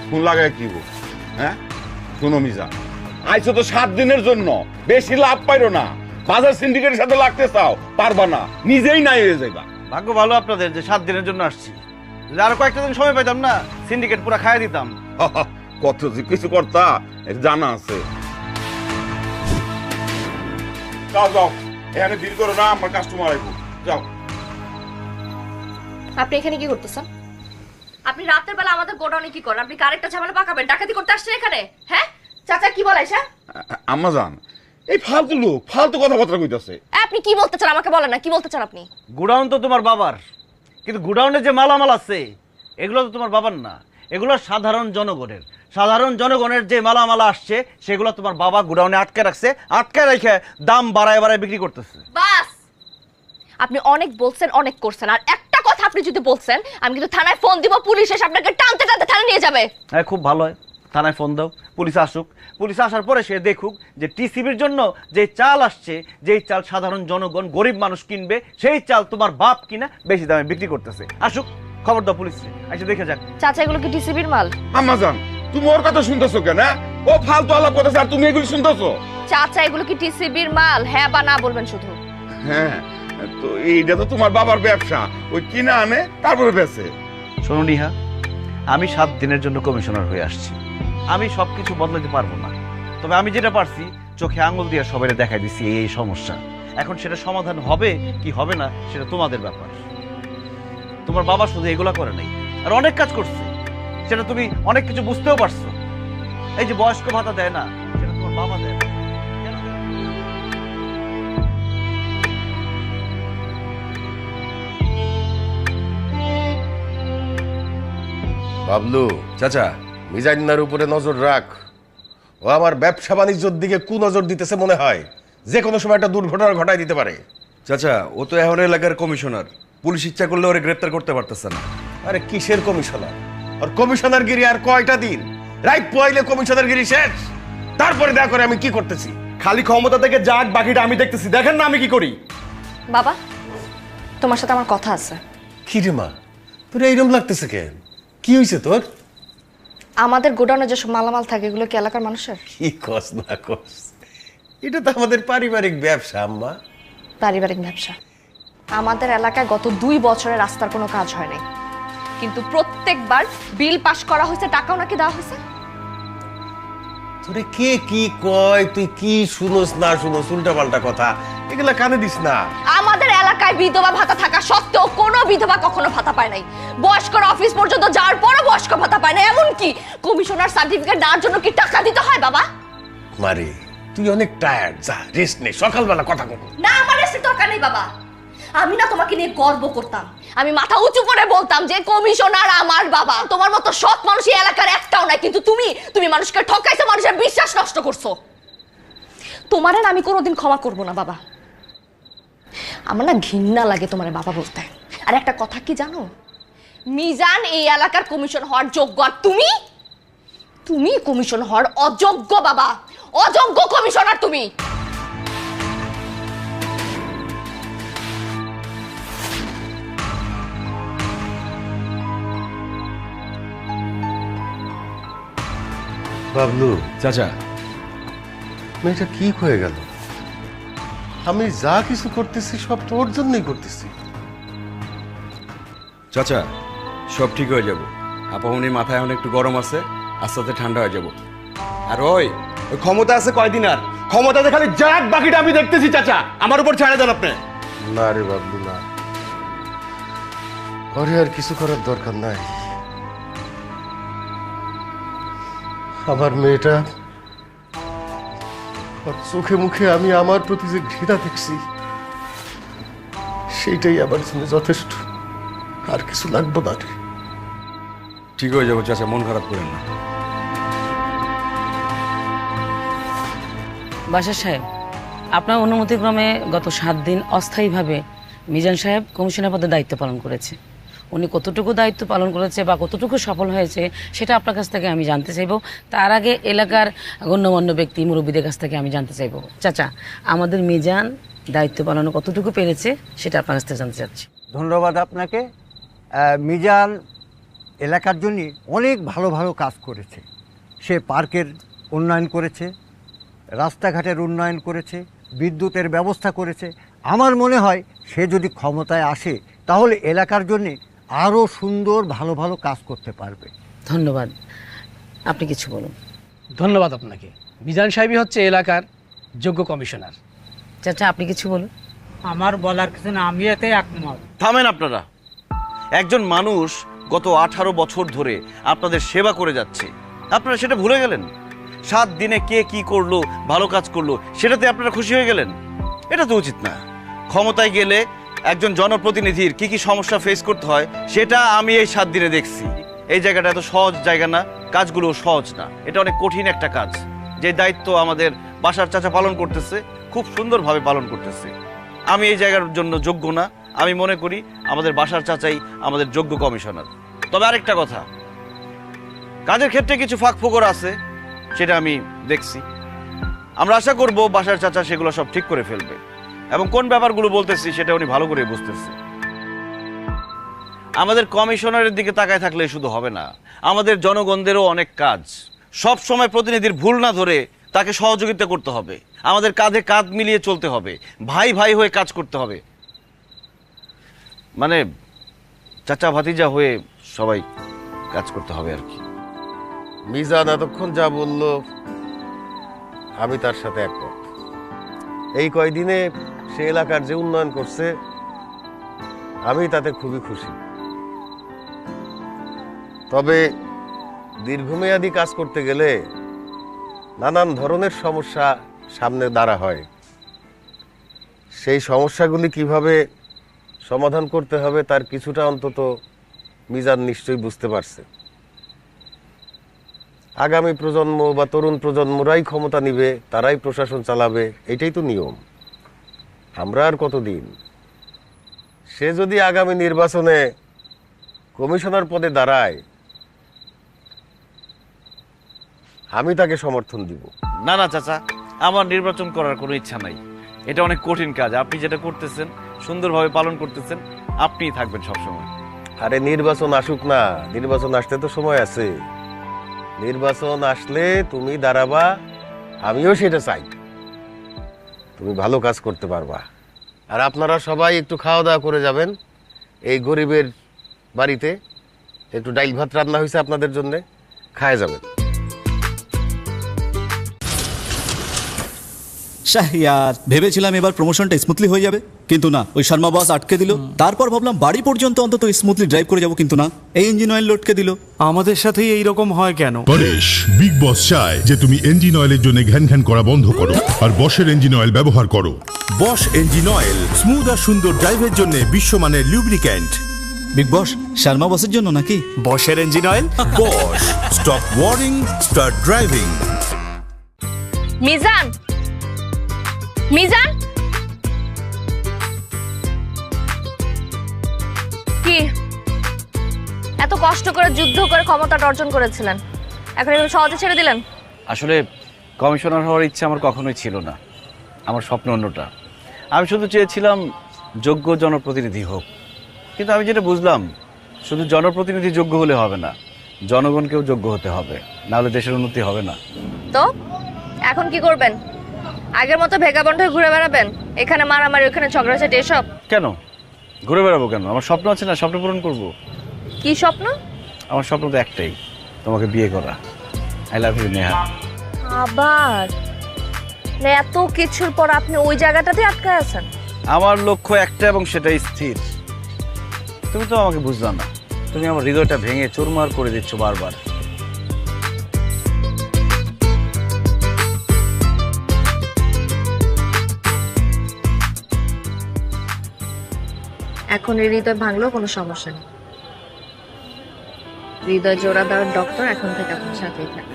ফোন লাগায় কি গো? হ্যাঁ শুনো মিজা, আইছো তো 7 দিনের জন্য, বেশি লাভ পাইরো না। বাজার সিন্ডিকেটের সাথে লাগতে চাও, পারবা না, নিজেই নাই হয়ে যাইবা। ভাগ্য ভালো আপনাদের যে 7 দিনের জন্য আসছি, যদি আরো কয়েকটা দিন সময় পাইতাম না, সিন্ডিকেট পুরো খাইয়ে দিতাম। কত যে কিছু করতা জানা আছে। যাও যাও, এখানে ভিড় করো না, আমার কাস্টমার আইবো, যাও। আপনি এখানে কি করতেছেন? আপনি রাতের বেলা আমাদের গোডাউনে কি করেন? আপনি কারেক্টটা ঝামেলা পাকাবেন, ডাকাতি করতে আসছেন এখানে? হ্যাঁ চাচা কি বলে এসা? আম্মা জান, এই ফালতু লোক ফালতু কথাবার্তা কইতাছে। আপনি কি বলতে চান আমাকে বলেন না, কি বলতে চান আপনি? গুডাউন তো তোমার বাবার, কিন্তু গুডাউনে যে মালামাল আছে এগুলো তো তোমার বাবার না, এগুলো সাধারণ জনগণের। সাধারণ জনগণের যে মালামাল আসছে সেগুলো তোমার বাবা গুডাউনে আটকে রাখছে, আটকে রেখে দাম বাড়ায় বাড়ায় বিক্রি করতেছে। বাস, আপনি অনেক বলছেন, অনেক করছেন, আর একটা কথা আপনি যদি বলছেন আমি কিন্তু থানায় ফোন দিব, পুলিশ এসে আপনাকে টানতে টানতে থানায় নিয়ে যাবে। হ্যাঁ খুব ভালো হয়, থানায় ফোন দাও, পুলিশ আসুক। পুলিশ আসার পরে সে দেখুক যে টিসিবির জন্য যে চাল আসছে, যেই চাল সাধারণ জনগণ গরিব মানুষ কিনবে, সেই চাল তোমার বাপ কিনা বেশি দামে বিক্রি করতেছে। আসুক, খবর দাও পুলিশে, এসে দেখে যাক। চাচা এগুলো কি টিসিবির মাল? আম্মা জান, তুমি ওর কথা শুনতেছো কেন? ও ফালতু আলাপ করতেছে আর তুমি এগুলো শুনতেছো? চাচা এগুলো কি টিসিবির মাল? হ্যাঁ বা না বলবেন শুধু। হ্যাঁ, তো এইটা তো তোমার বাবার ব্যবসা, ওই কিনা আনে তারপরে বেচে। শোনো নিহা, আমি 7 দিনের জন্য কমিশনার হয়ে আসছি, আমি সবকিছু বদলাতে পারবো না, তবে আমি যেটা পারছি চোখে আঙুল দিয়ে সবাই দেখাই দিচ্ছি এই সমস্যা। এখন সেটা সমাধান হবে কি হবে না সেটা তোমাদের ব্যাপার। তোমার বাবা শুধু এগুলা করে নাই, আর অনেক কাজ করছে, সেটা তুমি অনেক কিছু বুঝতেও পারছো। এই যে বয়স্ক ভাতা দেয় না, সেটা তোমার বাবা দেয় না। বাবলু চাচা, মিজান্নার উপরে নজর রাখ। ও আমার ব্যবসা বাণিজ্যের দিকে কুনজর দিতেছে মনে হয়, যে কোনো সময় একটা দুর্ঘটনা ঘটায় দিতে পারে। চাচা ও তো এখন এলাকার কমিশনার, পুলিশ ইচ্ছা করলে ওরে গ্রেফতার করতে পারতেছে না। আরে কিসের কমিশনার? আর কমিশনার গিরি আর কয়টা দিন? রাইট পয়লে কমিশনার গিরি শেষ, তারপরে দেখা করে আমি কি করতেছি। খালি ক্ষমতা থেকে যাক, বাকিটা আমি দেখতেছি, দেখেন না আমি কি করি। বাবা, তোমার সাথে আমার কথা আছে। কি রে মা, তোর এইরকম লাগতেছে কেন? কি হয়েছে তোর? আমাদের গোডাউনে যেসব মালামাল থাকে এগুলো কি এলাকার মানুষের? কি কস না কস, এটা তো আমাদের পারিবারিক ব্যবসা আম্মা। পারিবারিক ব্যবসা? আমাদের এলাকায় গত 2 বছরে রাস্তার কোনো কাজ হয় নাই, কিন্তু প্রত্যেকবার বিল পাস করা হয়েছে, টাকাও নাকি দেওয়া হয়েছে। তোরে কে কি কয়, তুই কি শুনোস না শুনোস উল্টা পাল্টা কথা, এগুলা কানে দিস না। আমাদের এলাকায় বিধবা ভাতা থাকা সত্ত্বেও কোনো বিধবা কখনো ভাতা পায় নাই। বয়স্কর অফিস পর্যন্ত যাওয়ার পরও বয়স্ক ভাতা পায় না। এমনকি কমিশনার সার্টিফিকেট নেওয়ার জন্য কি টাকা দিতে হয় বাবা? মারে তুই অনেক টায়ার্ড, যা রেস্ট নে, সকালবেলা কথা কব না। আমার রেস্টের দরকার নেই বাবা, আমি না তোমাকে নিয়ে গর্ব করতাম, আমি মাথা উঁচু করে বলতাম যে কমিশনার আমার বাবা। তোমার মতো সৎ মানুষ এই এলাকার একটাও নাই, কিন্তু তুমি মানুষকে ঠকাইছো, মানুষের বিশ্বাস নষ্ট করছো। তোমারে না আমি কোনোদিন ক্ষমা করব না বাবা। আমার না ঘৃণা লাগে তোমার বাবা বলতে। আর একটা কথা কি জানো, মিজান এই এলাকার কমিশন হওয়ার যোগ্য, আর তুমি কমিশন হওয়ার অযোগ্য বাবা, অযোগ্য কমিশনার তুমি। বাবলু চাচা, মেয়েটা কি হয়ে গেল? আমি যা কিছু করতেছি সব তোর জন্যই করতেছি। চাচা সব ঠিক হয়ে যাব, আপামনির মাথায় এখন একটু গরম আছে, আস্তে আস্তে ঠান্ডা হয়ে যাব। আর ওই ক্ষমতা আছে কয়দিন, আর ক্ষমতাতে খালি যাক, বাকিটা আমি দেখতেছি। চাচা আমার উপর ছেড়ে দেন আপনি। না রে বাবলু না, ওরে আর কিছু করার দরকার নাই। আমার মেয়েটা আর চোখে মুখে আমি আমার প্রতি যে ঘৃণা দেখছি সেইটাই আমার জন্য যথেষ্ট, আর কিছু লাগবে না রে। ঠিক হয়ে যাবো চাচা, মন খারাপ করেন না। বাশার সাহেব, আপনার অনুমতিক্রমে গত 7 দিন অস্থায়ীভাবে মিজান সাহেব কমিশনার পদে দায়িত্ব পালন করেছে। উনি কতটুকু দায়িত্ব পালন করেছে বা কতটুকু সফল হয়েছে সেটা আপনার কাছ থেকে আমি জানতে চাইবো। তার আগে এলাকার গণ্যমান্য ব্যক্তি মুরব্বীদের কাছ থেকে আমি জানতে চাইবো, চাচা আমাদের মিজান দায়িত্ব পালনে কতটুকু পেরেছে সেটা আপনার কাছ থেকে জানতে চাচ্ছি। ধন্যবাদ আপনাকে। মিজান এলাকার জন্য অনেক ভালো ভালো কাজ করেছে। সে পার্কের উন্নয়ন করেছে, রাস্তাঘাটের উন্নয়ন করেছে, বিদ্যুতের ব্যবস্থা করেছে। আমার মনে হয় সে যদি ক্ষমতায় আসে তাহলে এলাকার জন্য আরও সুন্দর ভালো ভালো কাজ করতে পারবে। ধন্যবাদ, আপনি কিছু বলুন। ধন্যবাদ আপনাকে। মিজান সাহেবই হচ্ছে এলাকার যোগ্য কমিশনার। চাচা আপনি কিছু বলুন। আমার বলার কিছু না, আমি এতে একমত। থামেন আপনারা। একজন মানুষ গত 18 বছর ধরে আপনাদের সেবা করে যাচ্ছে, আপনারা সেটা ভুলে গেলেন? 7 দিনে কে কি করলো, ভালো কাজ করলো, সেটাতে আপনারা খুশি হয়ে গেলেন? এটা তো উচিত না। ক্ষমতায় গেলে একজন জনপ্রতিনিধির কি কি সমস্যা ফেস করতে হয় সেটা আমি এই 7 দিনে দেখছি। এই জায়গাটা এত সহজ জায়গা না, কাজগুলো সহজ না, এটা অনেক কঠিন একটা কাজ। যে দায়িত্ব আমাদের বাসার চাচা পালন করতেছে, খুব সুন্দরভাবে পালন করতেছে। আমি এই জায়গার জন্য যোগ্য না, আমি মনে করি আমাদের বাসার চাচাই আমাদের যোগ্য কমিশনার। তবে আরেকটা কথা, কাজের ক্ষেত্রে কিছু ফাঁক ফোকর আছে, সেটা আমি দেখছি। আমরা আশা করব বাসার চাচা সেগুলো সব ঠিক করে ফেলবে, এবং কোন ব্যাপারগুলো বলতেছি সেটা উনি ভালো করে বুঝতেছে। আমাদের কমিশনারের দিকে তাকায় থাকলে শুধু হবে না, আমাদের জনগণদেরও অনেক কাজ। সব সময় প্রতিনিধির ভুল না ধরে তাকে সহযোগিতা করতে হবে, আমাদের কাঁধে কাঁধ মিলিয়ে চলতে হবে, ভাই ভাই হয়ে কাজ করতে হবে। মানে চাচা ভাতিজা হয়ে সবাই কাজ করতে হবে আর কি। মিজান এতক্ষণ যা বলল আমি তার সাথে একমত। এই কয়দিনে সে এলাকার যে উন্নয়ন করছে আমি তাতে খুবই খুশি। তবে দীর্ঘমেয়াদী কাজ করতে গেলে নানান ধরনের সমস্যা সামনে দাঁড়া হয়। সেই সমস্যাগুলি কিভাবে সমাধান করতে হবে তার কিছুটা অন্তত মিজান নিশ্চয়ই বুঝতে পারছে। আগামী প্রজন্ম বা তরুণ প্রজন্মরাই ক্ষমতা নিবে, তারাই প্রশাসন চালাবে, এটাই তো নিয়ম। আমরা আর কতদিন? সে যদি আগামী নির্বাচনে কমিশনার পদে দাঁড়ায় আমি তাকে সমর্থন দিব। না না চাচা, আমার নির্বাচন করার কোনো ইচ্ছা নাই। এটা অনেক কঠিন কাজ, আপনি যেটা করতেছেন সুন্দরভাবে পালন করতেছেন, আপনিই থাকবেন সবসময়। আরে নির্বাচন আসুক না, নির্বাচন আসতে তো সময় আছে। নির্বাচন আসলে তুমি দাঁড়াবা, আমিও সেটা চাই। তুমি ভালো কাজ করতে পারবা। আর আপনারা সবাই একটু খাওয়া দাওয়া করে যাবেন। এই গরিবের বাড়িতে একটু ডাইল ভাত রান্না হয়েছে আপনাদের জন্য, খায় যাবেন। শাহরিয়ার ভেবেছিলাম এবার প্রমোশনটা স্মুথলি হয়ে যাবে, কিন্তু না, ওই শর্মা বস আটকে দিল। তারপর ভাবলাম বাড়ি পর্যন্ত অন্তত স্মুথলি ড্রাইভ করে যাব, কিন্তু না, এই ইঞ্জিন অয়েল লটকে দিল। আমাদের সাথেই এইরকম হয় কেন? পরেশ, বিগ বস চায় যে তুমি ইঞ্জিন অয়েলের জন্য ঘ্যান ঘ্যান করা বন্ধ করো আর বশের ইঞ্জিন অয়েল ব্যবহার করো। বশ ইঞ্জিন অয়েল স্মুথ আর সুন্দর ড্রাইভের জন্য বিশ্বমানের লুব্রিক্যান্ট। বিগ বস শর্মা বসের জন্য নাকি? বশের engine oil. Bosch, stop worrying, start driving. Mizan, Mizan, কি এত কষ্ট করে যুদ্ধ করে ক্ষমতাটা অর্জন করেছিলেন, এখন এরকম সহজে ছেড়ে দিলেন? আসলে কমিশনার হওয়ার ইচ্ছা আমার কখনোই ছিল না, আমার স্বপ্ন অন্যটা। আমি শুধু চেয়েছিলাম যোগ্য জনপ্রতিনিধি হোক। কিন্তু আমি যেটা বুঝলাম, শুধু জনপ্রতিনিধি যোগ্য হলে হবে না, জনগণকেও যোগ্য হতে হবে, নাহলে দেশের উন্নতি হবে না। তো এখন কি করবেন? আগের মতো ভেগাবন্ড হয়ে ঘুরে বেড়াবেন, এখানে মারামারি ওখানে ঝগড়াঝাটি এসব? কেন ঘুরে বেড়াবো কেন? আমার স্বপ্ন আছে না, স্বপ্ন পূরণ করব। কি স্বপ্ন? আমার স্বপ্ন তো একটাই, তোমাকে বিয়ে করা। I love you Neha. আবার এত কিছুর পর আপনি ওই জায়গাটাতে আটকে আছেন? আমার লক্ষ্য একটা এবং সেটাই স্থির। তুমি তো আমাকে বুঝলা না, তুমি আমার হৃদয়টা ভেঙে চুরমার করে দিচ্ছ বারবার। এখন এই হৃদয় ভাঙলেও কোনো সমস্যা নেই। হৃদয় জোড়া দেওয়ার ডক্টর এখন থেকে আপনার সাথেই থাকে।